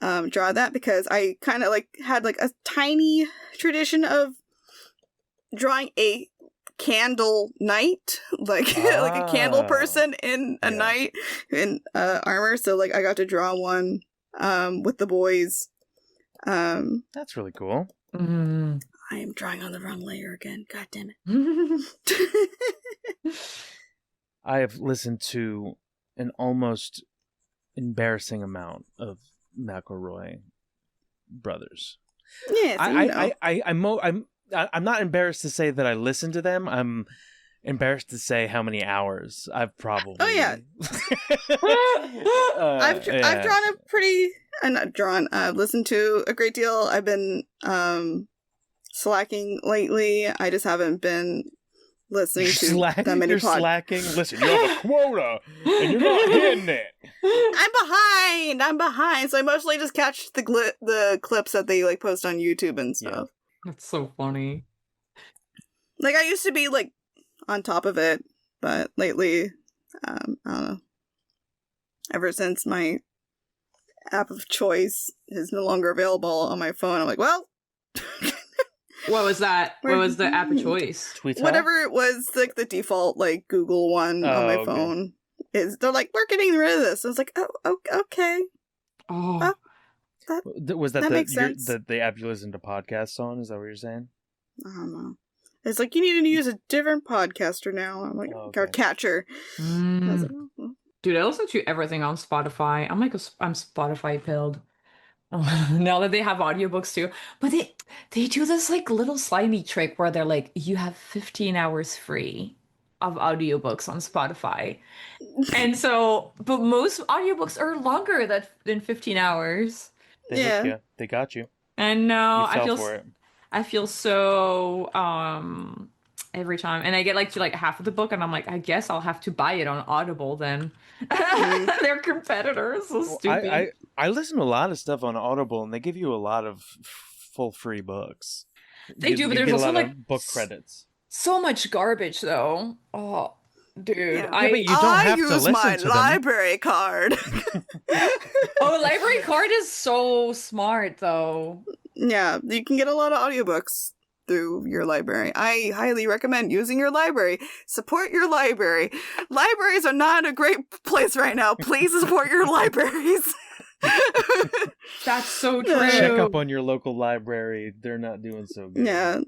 draw that, because I kind of, like, had, like, a tiny tradition of drawing a candle knight, like like a candle person in a knight in armor. So, like, I got to draw one with the boys. That's really cool. I am drawing on the wrong layer again. God damn it. I have listened to an almost embarrassing amount of McElroy brothers. Yeah, I'm not embarrassed to say that I listen to them. I'm embarrassed to say how many hours I've probably. Oh yeah. I've drawn listened to a great deal. I've been slacking lately. I just haven't been listening to that many You're slacking? Listen, you have a quota and you're not hitting it. I'm behind. So I mostly just catch the clips that they, like, post on YouTube and stuff. That's so funny. Like, I used to be, like, on top of it, but lately, I don't know. Ever since my app of choice is no longer available on my phone, I'm like, well. What was that? What was the app of choice? Tweet Whatever it was, like, the default, like, Google one on my phone. They're like, we're getting rid of this. I was like, oh, okay. Oh. Was that makes sense. the app you listen to podcasts on? Is that what you're saying? I don't know. It's like, you need to use a different podcaster now. I'm like, or catcher. I was like, oh. Dude, I listen to everything on Spotify. I'm Spotify pilled. Now that they have audiobooks too. But they do this, like, little slimy trick where they're like, you have 15 hours free of audiobooks on Spotify. And so, but most audiobooks are longer than 15 hours. They got you. And no, I feel so every time, and I get, like, to, like, half of the book, and I'm like, I guess I'll have to buy it on Audible then. They're competitors. So stupid. I listen to a lot of stuff on Audible, and they give you a lot of full free books. They do, but there's also, like, book credits. So much garbage, though. Oh, dude. Yeah, but you don't have to listen to them. I use my library card. Oh, library card is so smart, though. Yeah, you can get a lot of audiobooks through your library. I highly recommend using your library. Support your library. Libraries are not in a great place right now. Please support your libraries. That's so true. Check up on your local library. They're not doing so good. Yeah.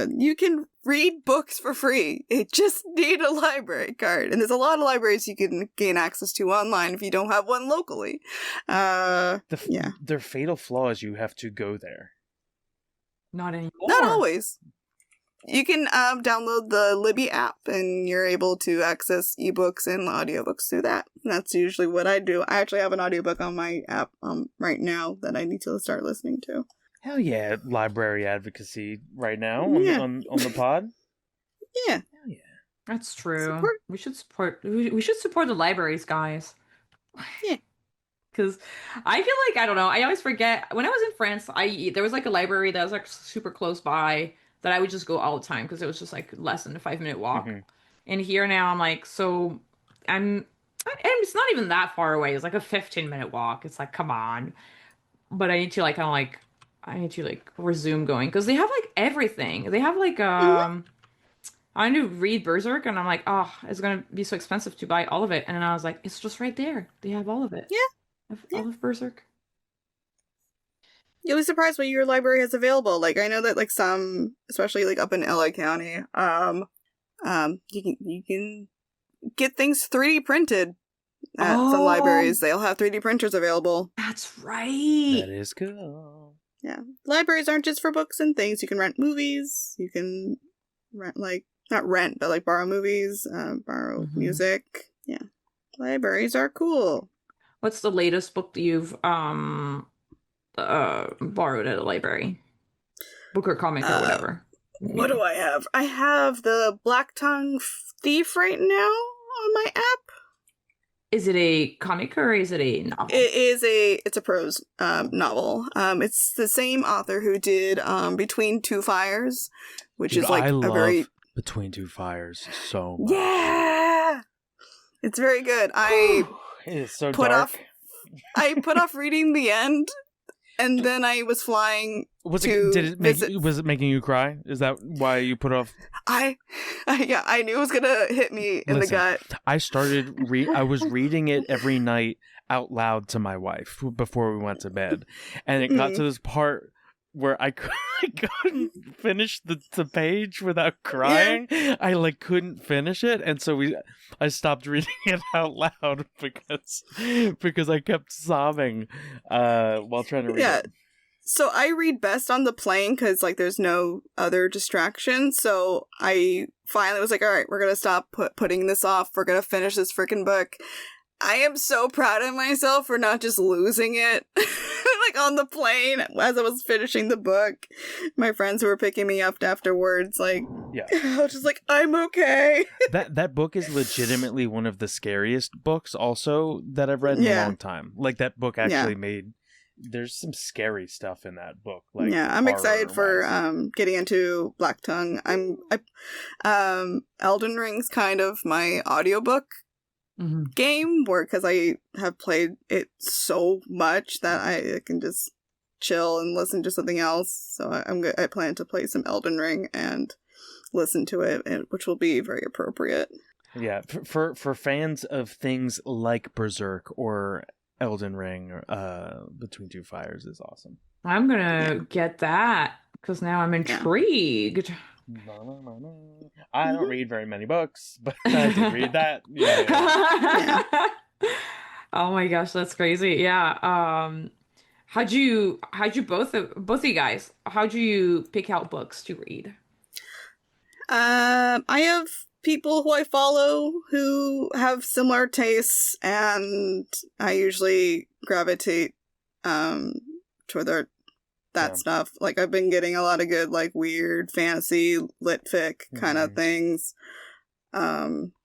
You can read books for free. You just need a library card. And there's a lot of libraries you can gain access to online if you don't have one locally. Their fatal flaw is you have to go there. Not anymore. Not always. You can download the Libby app and you're able to access ebooks and audiobooks through that. That's usually what I do. I actually have an audiobook on my app right now that I need to start listening to. Hell yeah, library advocacy right now on the pod. Yeah. Hell yeah. That's true. We should support the libraries, guys. Yeah. Because I feel like, I don't know, I always forget. When I was in France, there was like a library that was like super close by that I would just go all the time because it was just like less than a 5-minute walk. Mm-hmm. And here now I'm like, and it's not even that far away. It's like a 15-minute walk. It's like, come on. But I need to like, I need to like resume going because they have like everything. They have like, I need to read Berserk and I'm like, oh, it's going to be so expensive to buy all of it. And then I was like, it's just right there. They have all of it. Yeah. All of Berserk. You'll be surprised what your library has available. Like, I know that, like, some, especially, like, up in LA County, you can get things 3D printed at some libraries. They'll have 3D printers available. That's right. That is cool. Yeah. Libraries aren't just for books and things. You can rent movies. You can rent, like, not rent, but, like, borrow movies, borrow music. Yeah. Libraries are cool. What's the latest book that you've, borrowed at a library? Book or comic or whatever. What do I have? I have the Black Tongue Thief right now on my app. Is it a comic or is it a novel? It's a prose novel. It's the same author who did Between Two Fires, which is like I a very Between Two Fires so much. Yeah. It's very good. It's so dark. I put off reading the end. And then I was flying was it making you cry? Is that why you put off? I knew it was gonna hit me in the gut. I was reading it every night out loud to my wife before we went to bed, and it got to this part where I couldn't finish the page without crying. Yeah. I like couldn't finish it, and so I stopped reading it out loud because I kept sobbing while trying to read it. So I read best on the plane because like there's no other distraction. So I finally was like, all right, we're gonna stop putting this off. We're gonna finish this freaking book. I am so proud of myself for not just losing it like on the plane as I was finishing the book. My friends who were picking me up afterwards, like, I was just like, I'm okay. That book is legitimately one of the scariest books also that I've read in a long time. Like that book actually there's some scary stuff in that book. Like I'm excited for getting into Black Tongue. Elden Ring's kind of my audiobook game because I have played it so much that I can just chill and listen to something else. So I plan to play some Elden Ring and listen to it, which will be very appropriate. Yeah, for fans of things like Berserk or Elden Ring, Between Two Fires is awesome. I'm gonna get that because now I'm intrigued. I don't read very many books, but I did read that. Yeah. Oh my gosh, that's crazy. Yeah. How'd you both of you guys? How'd you pick out books to read? I have people who I follow who have similar tastes, and I usually gravitate toward that stuff. Like I've been getting a lot of good like weird fantasy lit fic kind of things. I've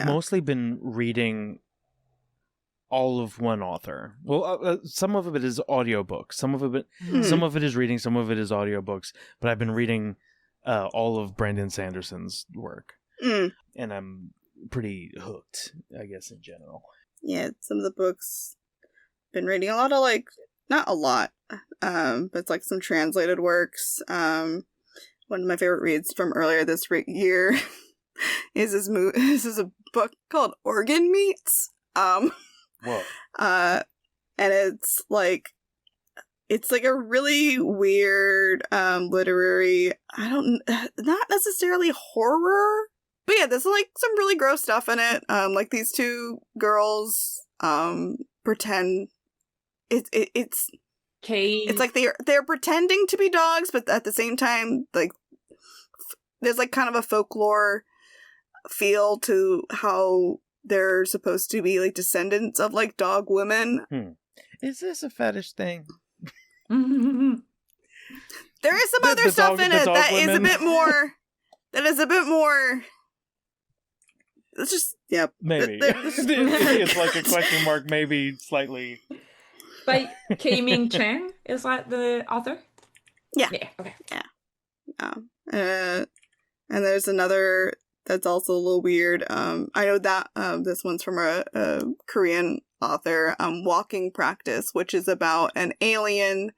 mostly been reading all of one author. Well, some of it is audiobooks. Some of it is reading. Some of it is audiobooks. But I've been reading all of Brandon Sanderson's work, and I'm pretty hooked, I guess, in general. Yeah, some of the books. Been reading a lot of like not a lot, but it's like some translated works. One of my favorite reads from earlier this year is this is a book called Organ Meats. Whoa. And it's like a really weird literary, not necessarily horror, but yeah, there's like some really gross stuff in it. Like these two girls pretend it's like they're pretending to be dogs, but at the same time, like there's like kind of a folklore feel to how they're supposed to be like descendants of like dog women. Is this a fetish thing? There is some other stuff in it that is a bit more. It's just, yeah. Maybe. It's like a question mark, maybe slightly. By Ming Chang, is that the author? Yeah. Yeah, okay. Yeah. And there's another that's also a little weird. I know that this one's from a Korean author, Walking Practice, which is about an alien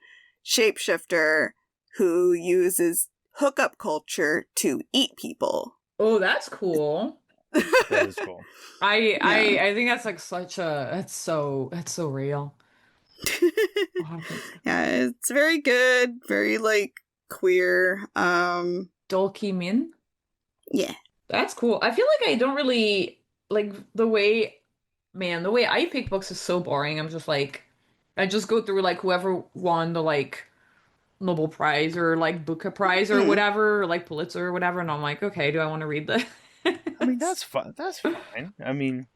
shapeshifter who uses hookup culture to eat people. Oh, that's cool. That is cool. I think that's like that's so real. Yeah, it's very good, very like queer. Dolki Min? Yeah. That's cool. I feel like I don't really like the way I pick books is so boring. I'm just like, I just go through like whoever won the like Nobel Prize or like Booker Prize or whatever, or like Pulitzer or whatever, and I'm like, okay, do I want to read this? I mean, that's fun. That's fine. I mean,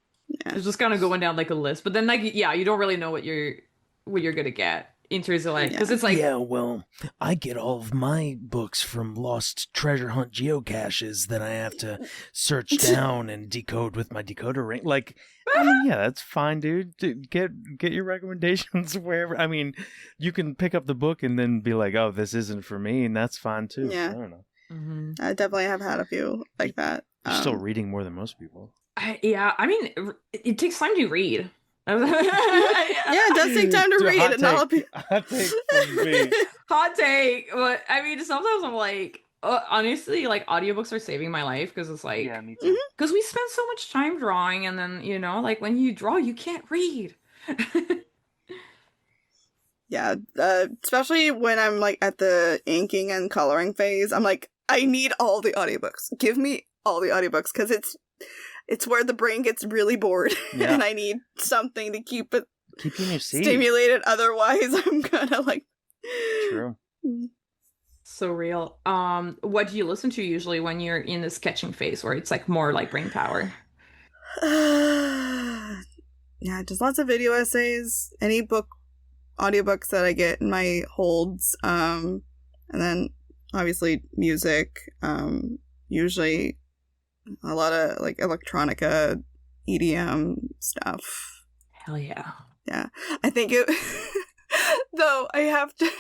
it's just kind of going down like a list, but then like, yeah, you don't really know what you're gonna get in terms of like, because it's like, yeah, well, I get all of my books from lost treasure hunt geocaches that I have to search down and decode with my decoder ring. Like, I mean, yeah, that's fine, dude. Get your recommendations wherever. I mean, you can pick up the book and then be like, oh, this isn't for me, and that's fine too. Yeah. I don't know. mm-hmm. I definitely have had a few like that. You're still reading more than most people. Yeah, I mean, it takes time to read. Yeah, it does take time to read. Hot take from me. Hot take. But I mean, sometimes I'm like, honestly, like audiobooks are saving my life because it's like, yeah, me too. Because we spend so much time drawing, and then like when you draw, you can't read. Yeah, especially when I'm like at the inking and coloring phase, I'm like, I need all the audiobooks. Give me all the audiobooks because it's where the brain gets really bored, and I need something to keep you in your seat. Stimulated. Otherwise, I'm gonna like. True. So real. What do you listen to usually when you're in the sketching phase, where it's like more like brain power? Yeah, just lots of video essays. Any audiobooks that I get in my holds, and then obviously music. Usually a lot of like electronica, EDM stuff. Hell yeah. Yeah. I think it though I have to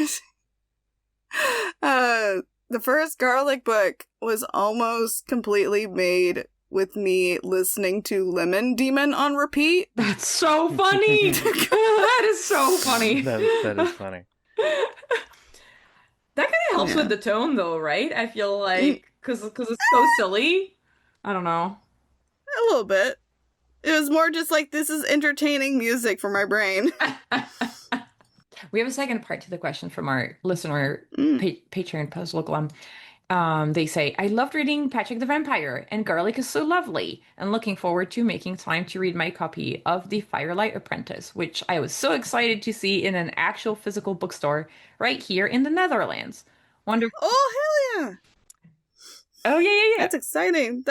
the first garlic book was almost completely made with me listening to Lemon Demon on repeat. That's so funny. That is so funny. That is funny. That kind of helps with the tone, though, right? I feel like because it's so silly. I don't know. A little bit. It was more just like, this is entertaining music for my brain. We have a second part to the question from our listener, Patron Puzzle Glum. They say, I loved reading Patrick the Vampire, and garlic is so lovely, and looking forward to making time to read my copy of The Firelight Apprentice, which I was so excited to see in an actual physical bookstore right here in the Netherlands. Oh, hell yeah! Oh, yeah. That's exciting.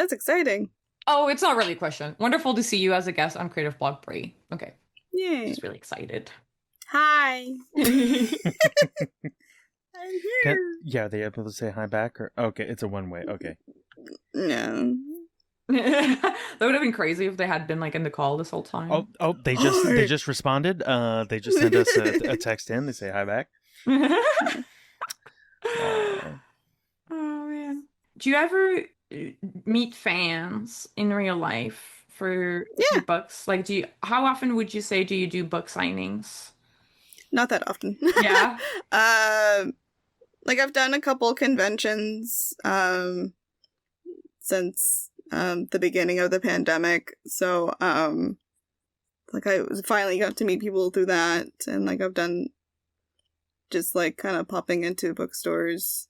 Oh, it's not really a question. Wonderful to see you as a guest on Creative Blog Bree. Okay. Yay. Just really excited. Hi. I'm here. Are they able to say hi back? Or okay, it's a one way. Okay. No. That would have been crazy if they had been like in the call this whole time. Oh, they just responded. They just sent us a text in. They say hi back. Oh man. Do you ever meet fans in real life for your books? Like, how often would you say do you do book signings? not that often. Yeah. Like I've done a couple conventions since the beginning of the pandemic. So like I finally got to meet people through that, and like I've done just like kind of popping into bookstores,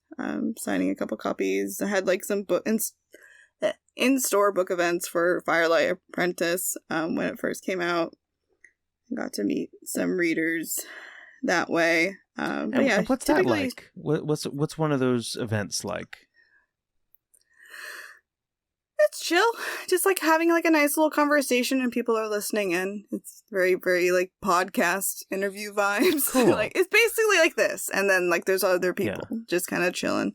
signing a couple copies. I had like some book in-store book events for Firelight Apprentice when it first came out. Got to meet some readers that way. But yeah, what's that like? What's one of those events like? It's chill. Just like having like a nice little conversation and people are listening in. It's very, very like podcast interview vibes. Cool. Like it's basically like this. And then like there's other people just kind of chilling.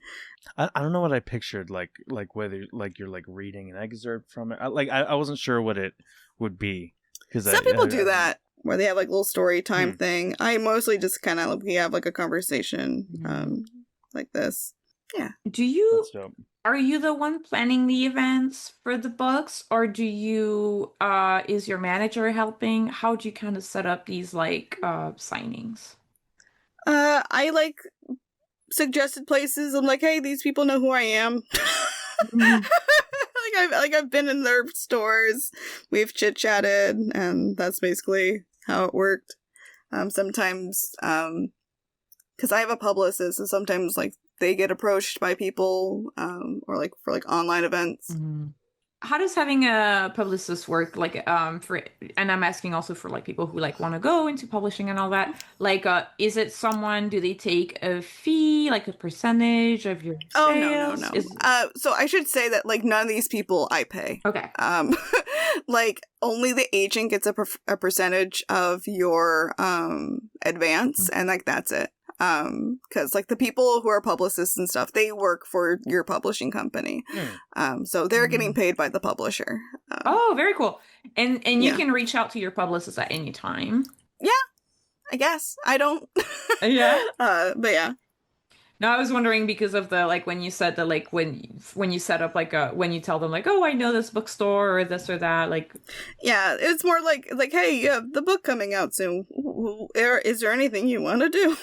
I don't know what I pictured, like whether like you're like reading an excerpt from it. I wasn't sure what it would be. Some people do that where they have like little story time thing. I mostly just kind of we have like a conversation like this. Yeah. Are you the one planning the events for the books, or do you is your manager helping? How do you kind of set up these like signings? I like suggested places. I'm like, hey, these people know who I am. I've been in their stores. We've chit chatted, and that's basically how it worked. Sometimes, because I have a publicist, so sometimes like they get approached by people, or like for like online events. Mm-hmm. How does having a publicist work? Like, for, and I'm asking also for like people who like want to go into publishing and all that. Like, is it someone? Do they take a fee, like a percentage of your sales? Oh no. So I should say that like none of these people I pay. Okay. Like only the agent gets a percentage of your advance, and like that's it. Because like the people who are publicists and stuff, they work for your publishing company. So they're getting paid by the publisher. Oh, very cool. And you can reach out to your publicist at any time. Yeah, I guess. I don't. Yeah. But yeah. No, I was wondering because of the like when you said that like when you set up like when you tell them like, oh, I know this bookstore or this or that, like yeah, it's more like hey, you have the book coming out soon. Is there anything you want to do?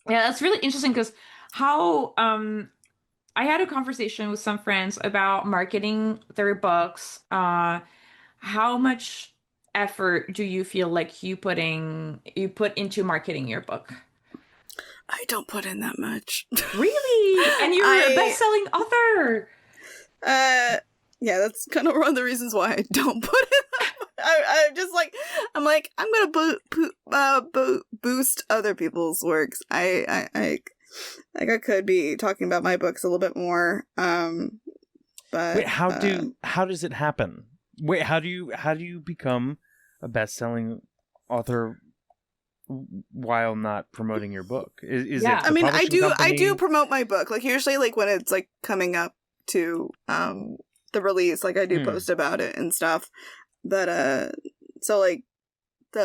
Yeah, that's really interesting because how I had a conversation with some friends about marketing their books. How much effort do you feel like you put into marketing your book? I don't put in that much. Really? And you're a best-selling author. Yeah, that's kind of one of the reasons why I don't put it. I'm gonna boost other people's works. I could be talking about my books a little bit more. But wait, how does it happen? Wait, how do you become a best-selling author while not promoting your book? Is it? I mean, I do promote my book. Like usually, like when it's like coming up to the release, like I do post about it and stuff. But so like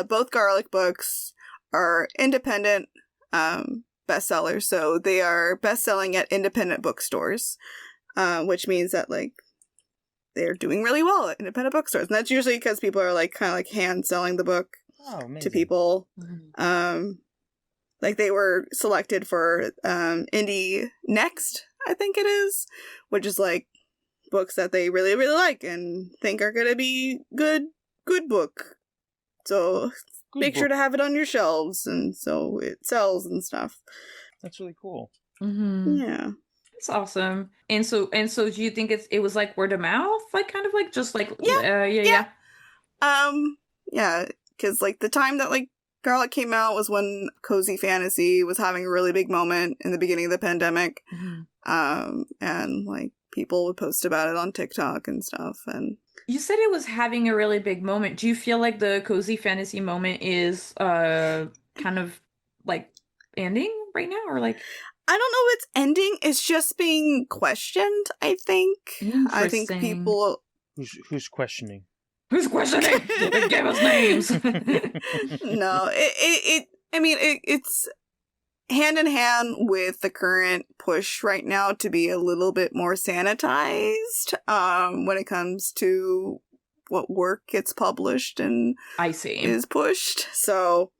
both Garlic books are independent bestsellers, so they are best-selling at independent bookstores, which means that like they're doing really well at independent bookstores, and that's usually because people are like kind of like hand selling the book to people. Like they were selected for Indie Next, I think it is, which is like books that they really, really like and think are going to be good book. So make sure to have it on your shelves, and so it sells and stuff. That's really cool. Yeah. It's awesome. And so do you think it was like word of mouth? Like kind of like just like yeah. Because like the time that like Garlic came out was when Cozy Fantasy was having a really big moment in the beginning of the pandemic. And like people would post about it on TikTok and stuff. And you said it was having a really big moment. Do you feel like the Cozy Fantasy moment is kind of like ending right now, or like? I don't know if it's ending. It's just being questioned, I think. I think people... Who's questioning? Who's questioning? They gave us names. No, it's hand in hand with the current push right now to be a little bit more sanitized when it comes to what work gets published and I see is pushed. So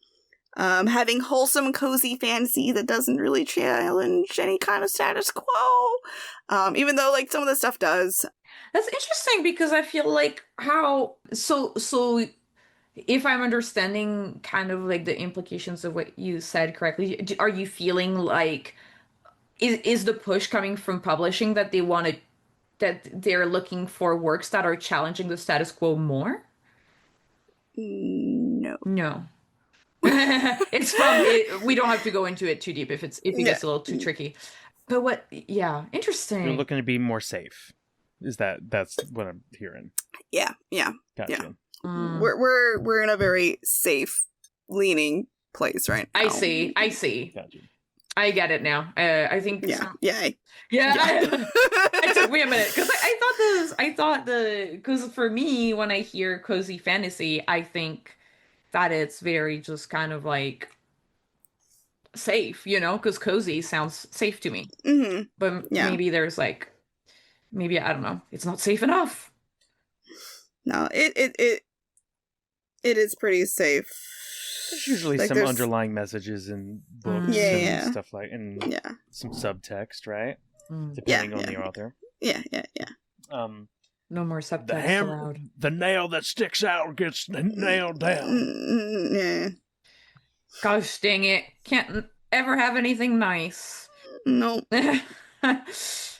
having wholesome, cozy fantasy that doesn't really challenge any kind of status quo, even though like some of the stuff does. That's interesting because I feel like so if I'm understanding kind of like the implications of what you said correctly, are you feeling like is the push coming from publishing that that they're looking for works that are challenging the status quo more? No. No. We don't have to go into it too deep if it gets a little too tricky. But interesting. You're looking to be more safe. That's what I'm hearing. Yeah. Gotcha. Yeah. We're in a very safe leaning place right now. I see. Gotcha. I get it now. I think. Yeah. It took me a minute because because for me, when I hear cozy fantasy, I think that it's very just kind of like safe, because cozy sounds safe to me. Mm-hmm. But maybe there's maybe I don't know. It's not safe enough. No, it is pretty safe. There's usually some underlying messages in books and stuff and some subtext, right? Depending on the author. Yeah. No more subtext allowed. The nail that sticks out gets nailed down. Yeah. Gosh dang it. Can't ever have anything nice. Nope. It's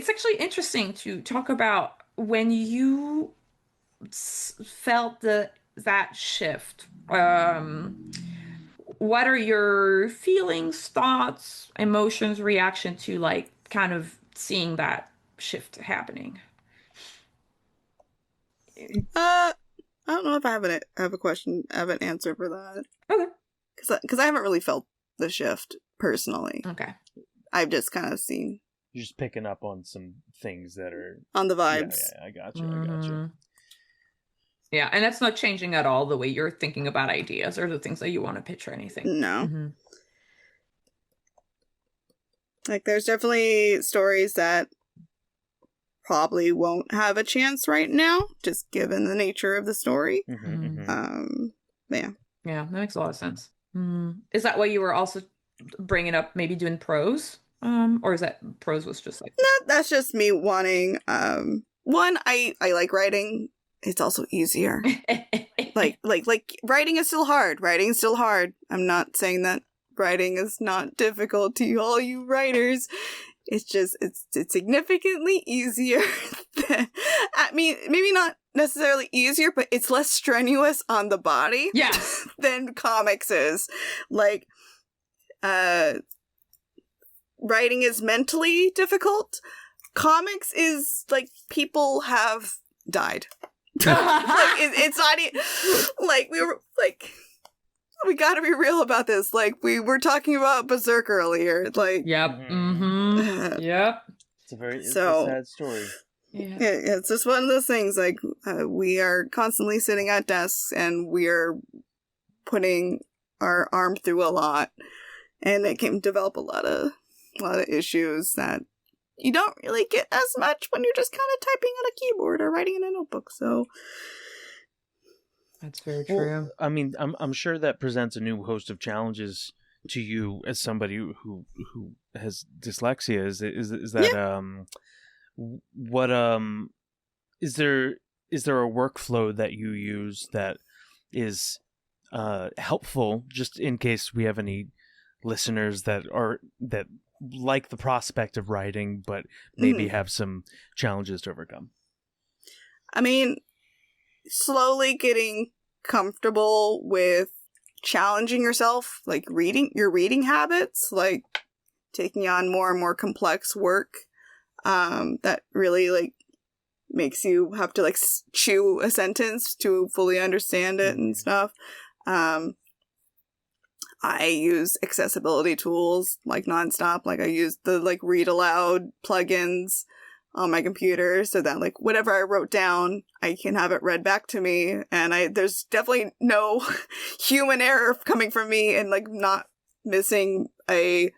actually interesting to talk about when you felt that shift. What are your feelings, thoughts, emotions, reaction to kind of seeing that shift happening? I don't know if I have a question, I have an answer for that. Okay. Because I haven't really felt the shift personally. Okay. I've just kind of seen. You're just picking up on some things that are on the vibes. Yeah, I got you. Yeah, and that's not changing at all the way you're thinking about ideas or the things that you want to pitch or anything. No. There's definitely stories that probably won't have a chance right now, just given the nature of the story. Yeah, that makes a lot of sense. Is that why you were also bringing up maybe doing prose? Or is that prose was just no, that's just me wanting one, I like writing. It's also easier. like writing is still hard. I'm not saying that writing is not difficult to all you writers. It's just it's significantly easier maybe not necessarily easier, but it's less strenuous on the body than comics is. Writing is mentally difficult. Comics is people have died. It's not we gotta be real about this. We were talking about Berserk earlier. Yep. Yep. It's a sad story. Yeah, it's just one of those things. We are constantly sitting at desks and we are putting our arm through a lot, and it can develop a lot of issues that you don't really get as much when you're just kind of typing on a keyboard or writing in a notebook. So that's very true. Well, I'm sure that presents a new host of challenges to you as somebody who has dyslexia. Is that what is there a workflow that you use that is helpful, just in case we have any listeners that like the prospect of writing, but maybe have some challenges to overcome? Slowly getting comfortable with challenging yourself, your reading habits, taking on more and more complex work that really makes you have to chew a sentence to fully understand it and stuff. I use accessibility tools nonstop. I use the read aloud plugins on my computer so that whatever I wrote down, I can have it read back to me. And there's definitely no human error coming from me and not missing a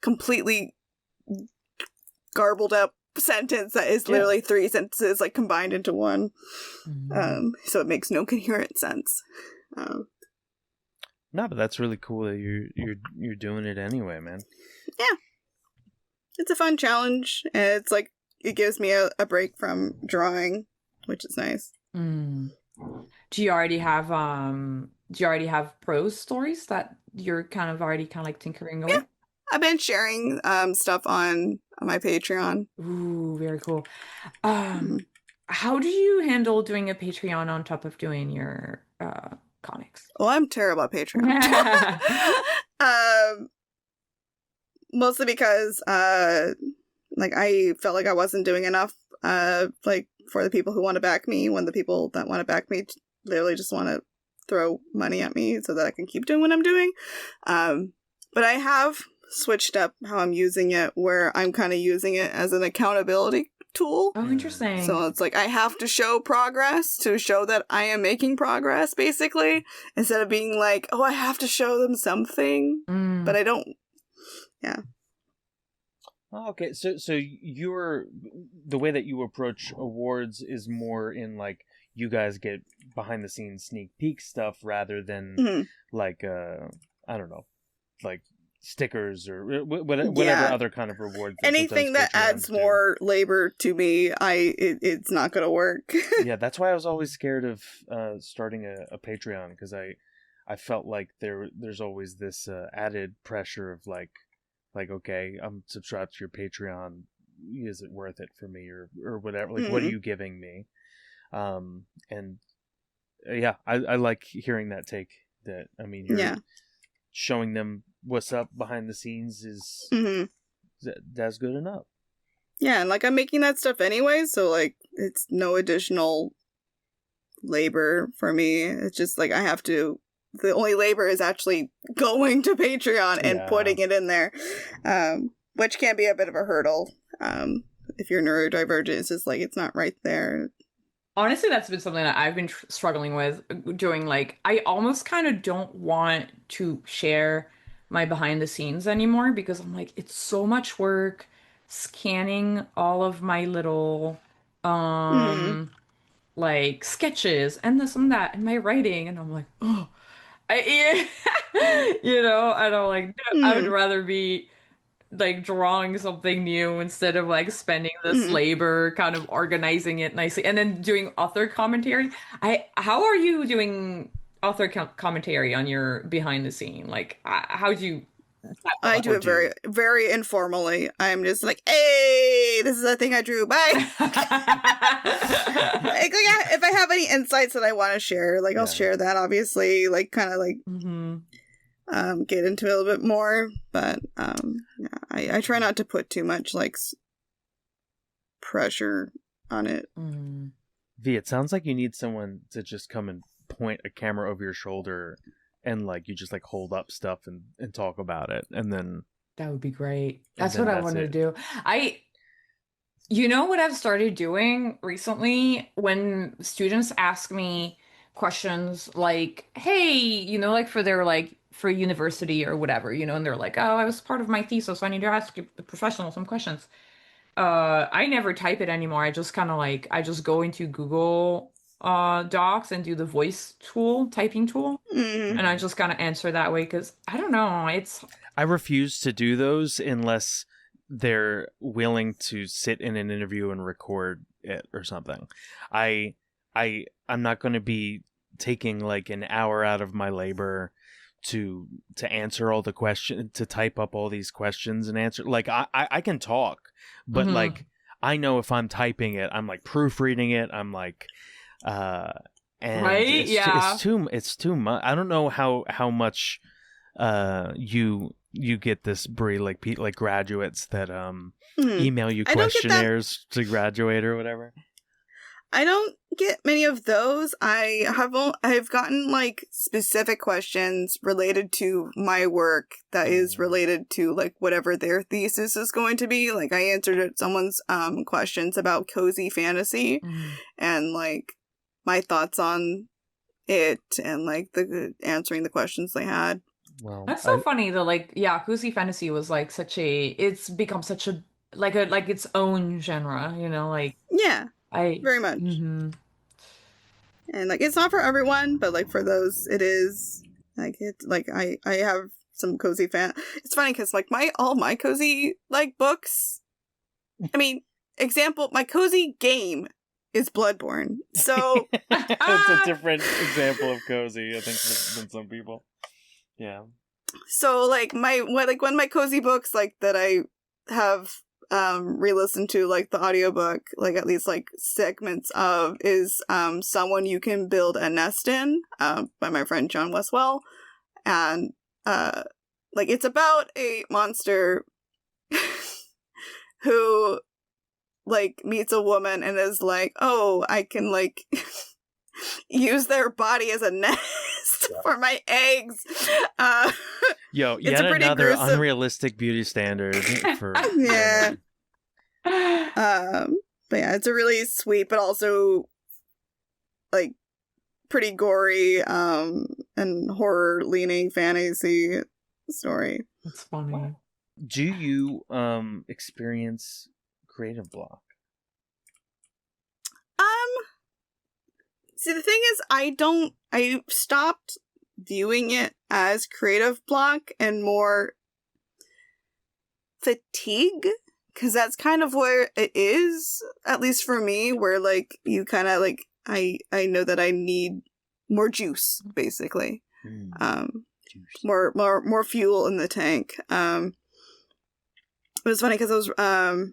completely garbled up sentence that is literally 3 sentences combined into one. So it makes no coherent sense. No, but that's really cool that you're doing it anyway, man. Yeah. It's a fun challenge. And it's like, it gives me a break from drawing, which is nice. Mm. Do you already have prose stories that you're already like tinkering away? Yeah. I've been sharing stuff on my Patreon. Ooh, very cool. How do you handle doing a Patreon on top of doing your comics? Well, I'm terrible at Patreon. Mostly because like I felt like I wasn't doing enough like for the people who want to back me, when the people that want to back me literally just want to throw money at me so that I can keep doing what I'm doing. But I have switched up how I'm using it, where I'm kind of using it as an accountability tool. Oh, interesting. So it's like I have to show progress to show that I am making progress, basically, instead of being like, oh, I have to show them something, but I don't. Yeah. Okay, so the way that you approach awards is more in like you guys get behind the scenes sneak peek stuff rather than like I don't know, like stickers or whatever other kind of reward. Anything that adds more labor to me, it's not gonna work. Yeah, that's why I was always scared of starting a Patreon, because I felt like there's always this added pressure of like okay, I'm subscribed to your Patreon, is it worth it for me or whatever, like what are you giving me? And yeah, I like hearing that take, that I mean you're showing them what's up behind the scenes is that's good enough. Yeah, and like I'm making that stuff anyway, so like it's no additional labor for me. It's just like I have to, the only labor is actually going to Patreon and putting it in there, which can be a bit of a hurdle. If you're neurodivergent, it's just like it's not right there. Honestly, that's been something that I've been struggling with doing. Like, I almost kind of don't want to share my behind the scenes anymore, because I'm like, it's so much work scanning all of my little like sketches and this and that and my writing, and I'm like, oh, you know, and I'm like, no, I would rather be like drawing something new instead of like spending this labor kind of organizing it nicely and then doing author commentary. How are you doing author commentary on your behind the scene? Like, how do you? I do it very, very informally. I'm just like, hey, this is a thing I drew. Bye. Like, yeah, if I have any insights that I want to share, like I'll share that, obviously, like kind of like get into it a little bit more. But yeah, I try not to put too much like pressure on it. V, it sounds like you need someone to just come and point a camera over your shoulder and like you just like hold up stuff and talk about it, and then that would be great. That's what I want to do. You know what I've started doing recently, when students ask me questions like, hey, you know, like for their like for university or whatever, you know, and they're like, oh, I was part of my thesis, so I need to ask the professional some questions. I never type it anymore. I just kind of like, I just go into Google Docs and do the voice tool, typing tool, and I just kind of answer that way, because I don't know, I refuse to do those unless they're willing to sit in an interview and record it or something. I'm not going to be taking like an hour out of my labor to answer all the questions, to type up all these questions and answer. Like I can talk, but like I know if I'm typing it, I'm like proofreading it, I'm like and right? It's too much. I don't know how much you get this, Bree, like graduates that email you questionnaires to graduate or whatever. I don't get many of those. I've gotten like specific questions related to my work that is related to like whatever their thesis is going to be. Like I answered someone's questions about cozy fantasy and like my thoughts on it, and like answering the questions they had. Well, that's so funny though. Like, yeah, cozy fantasy was like it's become such a like its own genre, you know, like very much. And like it's not for everyone, but like for those it is. Like it's like I have some cozy fan. It's funny because like all my cozy like books. I mean, example, my cozy game is Bloodborne. So it's a different example of cozy, I think, than some people. Yeah. So like one of my cozy books like that I have re-listened to like the audiobook, like at least like segments of, is Someone You Can Build a Nest In, by my friend John Westwell. And like it's about a monster who like meets a woman and is like, oh, I can like use their body as a nest for my eggs. Yo, yet another unrealistic beauty standard for yeah. But yeah, it's a really sweet but also like pretty gory and horror leaning fantasy story. That's funny. Do you experience creative block? See, the thing is, I stopped viewing it as creative block and more fatigue, because that's kind of where it is, at least for me, where like you kind of like I know that I need more juice, basically. Juice. More fuel in the tank. It was funny because I was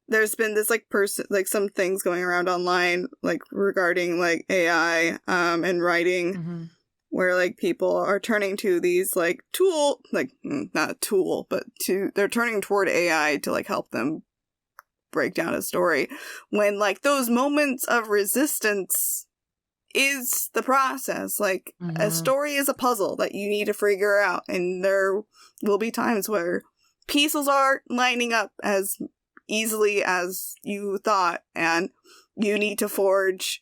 there's been this like some things going around online like regarding like AI and writing, where like people are turning to these like not a tool, but they're turning toward AI to like help them break down a story, when like those moments of resistance is the process. Like a story is a puzzle that you need to figure out, and there will be times where pieces aren't lining up as easily as you thought, and you need to forge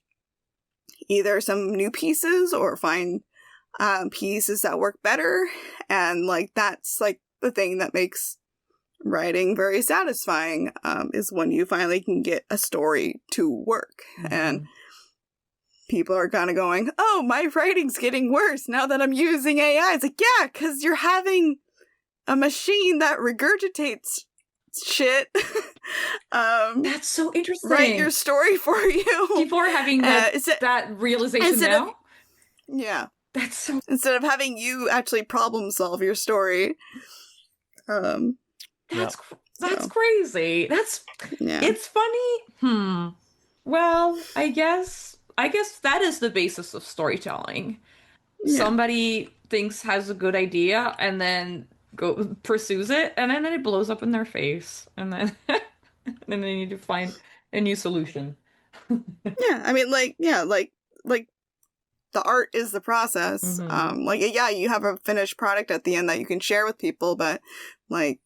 either some new pieces or find pieces that work better. And like that's like the thing that makes writing very satisfying, is when you finally can get a story to work. And people are kind of going, oh, my writing's getting worse now that I'm using AI. It's like, yeah, because you're having a machine that regurgitates shit. That's so interesting. Write your story for you. Before having that realization now? Yeah. That's so... Instead of having you actually problem solve your story. That's crazy. It's funny. Well, I guess that is the basis of storytelling. Yeah. Somebody has a good idea and then pursues it, and then it blows up in their face, and then they need to find a new solution. Yeah, I mean, like the art is the process. You have a finished product at the end that you can share with people, but like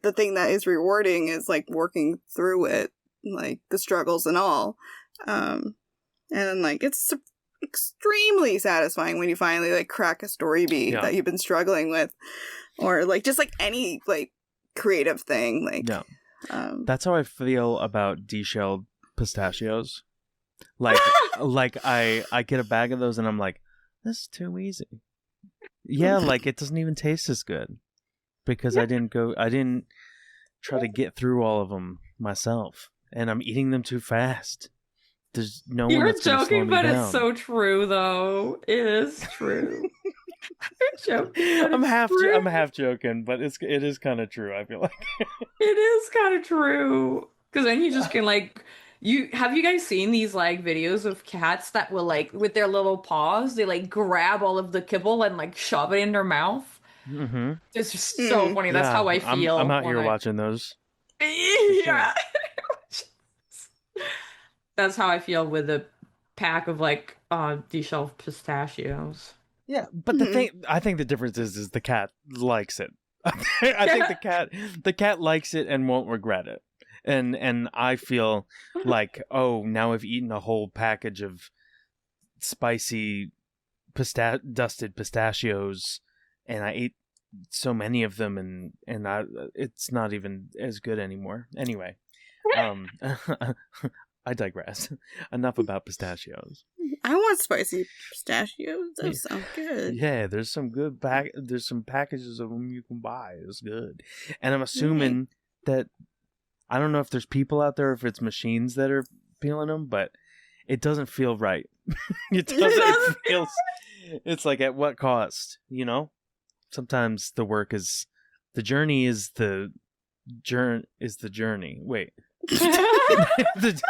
the thing that is rewarding is like working through it, like the struggles and all. And like it's extremely satisfying when you finally like crack a story beat that you've been struggling with, or like just like any like creative thing. Like that's how I feel about de-shelled pistachios. Like like I get a bag of those and I'm like, this is too easy. Yeah, like it doesn't even taste as good because I didn't try to get through all of them myself, and I'm eating them too fast. There's no one that's gonna slow me down. You're joking, but it's so true, though. It is true. You're joking. I'm half joking, but it is kind of true. I feel like it is kind of true, because then you just can like have you guys seen these like videos of cats that will like with their little paws they like grab all of the kibble and like shove it in their mouth? It's just so funny. That's how I feel. I'm out here watching those. Yeah. That's how I feel with a pack of like de-shelled pistachios. Yeah, but I think the difference is the cat likes it. I think the cat likes it and won't regret it. And I feel like, oh, now I've eaten a whole package of spicy dusted pistachios, and I ate so many of them, and it's not even as good anymore. Anyway, I digress. Enough about pistachios. I want spicy pistachios. Those sound good. Yeah, there's some good there's some packages of them you can buy. It's good. And I'm assuming that, I don't know if there's people out there, if it's machines that are peeling them, but it doesn't feel right. It feels, it's like, at what cost, you know? Sometimes the journey is the journey. Wait. the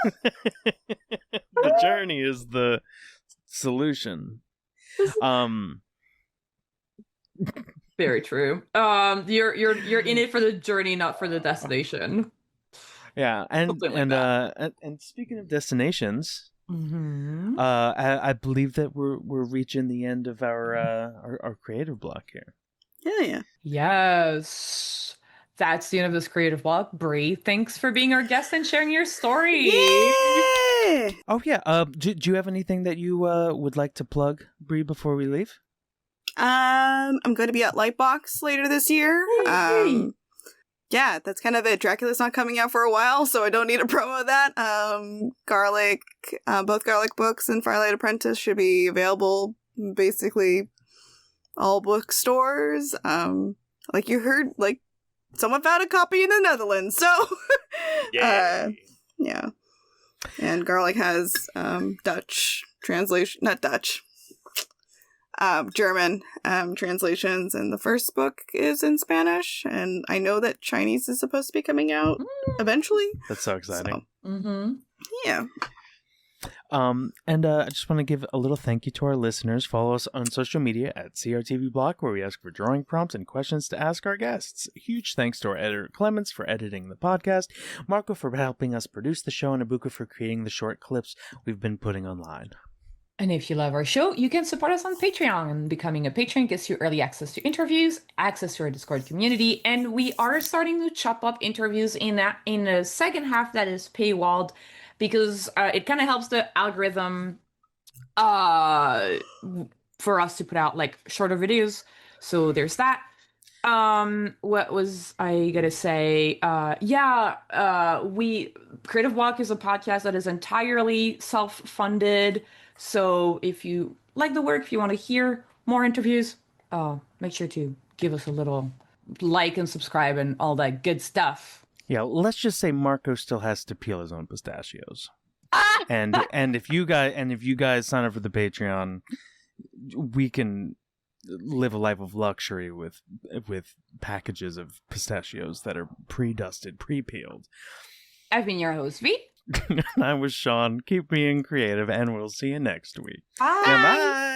journey is the solution. Very true. You're in it for the journey, not for the destination. Yeah, and speaking of destinations, I believe that we're reaching the end of our creative block here. Yeah. Yes. That's the end of this creative block. Bree, thanks for being our guest and sharing your story. Yeah! Oh, yeah. Do you have anything that you would like to plug, Bree, before we leave? I'm going to be at Lightbox later this year. Yeah, that's kind of it. Dracula's not coming out for a while, so I don't need to promo that. Both Garlic books and Firelight Apprentice should be available basically all bookstores. Like you heard, like someone found a copy in the Netherlands, so yeah. And Garlic has Dutch translation, not Dutch. German translations, and the first book is in Spanish, and I know that Chinese is supposed to be coming out eventually. That's so exciting. So, yeah. And I just want to give a little thank you to our listeners. Follow us on social media at CRTV Block, where we ask for drawing prompts and questions to ask our guests. Huge thanks to our editor Clemens for editing the podcast, Marco for helping us produce the show, and Ibuka for creating the short clips we've been putting online. And if you love our show, you can support us on Patreon. And becoming a patron gets you early access to interviews, access to our Discord community, and we are starting to chop up interviews in the second half that is paywalled, because it kind of helps the algorithm for us to put out like shorter videos. So there's that. What was I gonna say? Creative Block is a podcast that is entirely self-funded. So if you like the work, if you want to hear more interviews, make sure to give us a little like and subscribe and all that good stuff. Yeah, let's just say Marco still has to peel his own pistachios. and if you guys sign up for the Patreon, we can live a life of luxury with packages of pistachios that are pre-dusted, pre-peeled. I've been your host, V. I was Sean. Keep being creative, and we'll see you next week. Bye. Goodbye.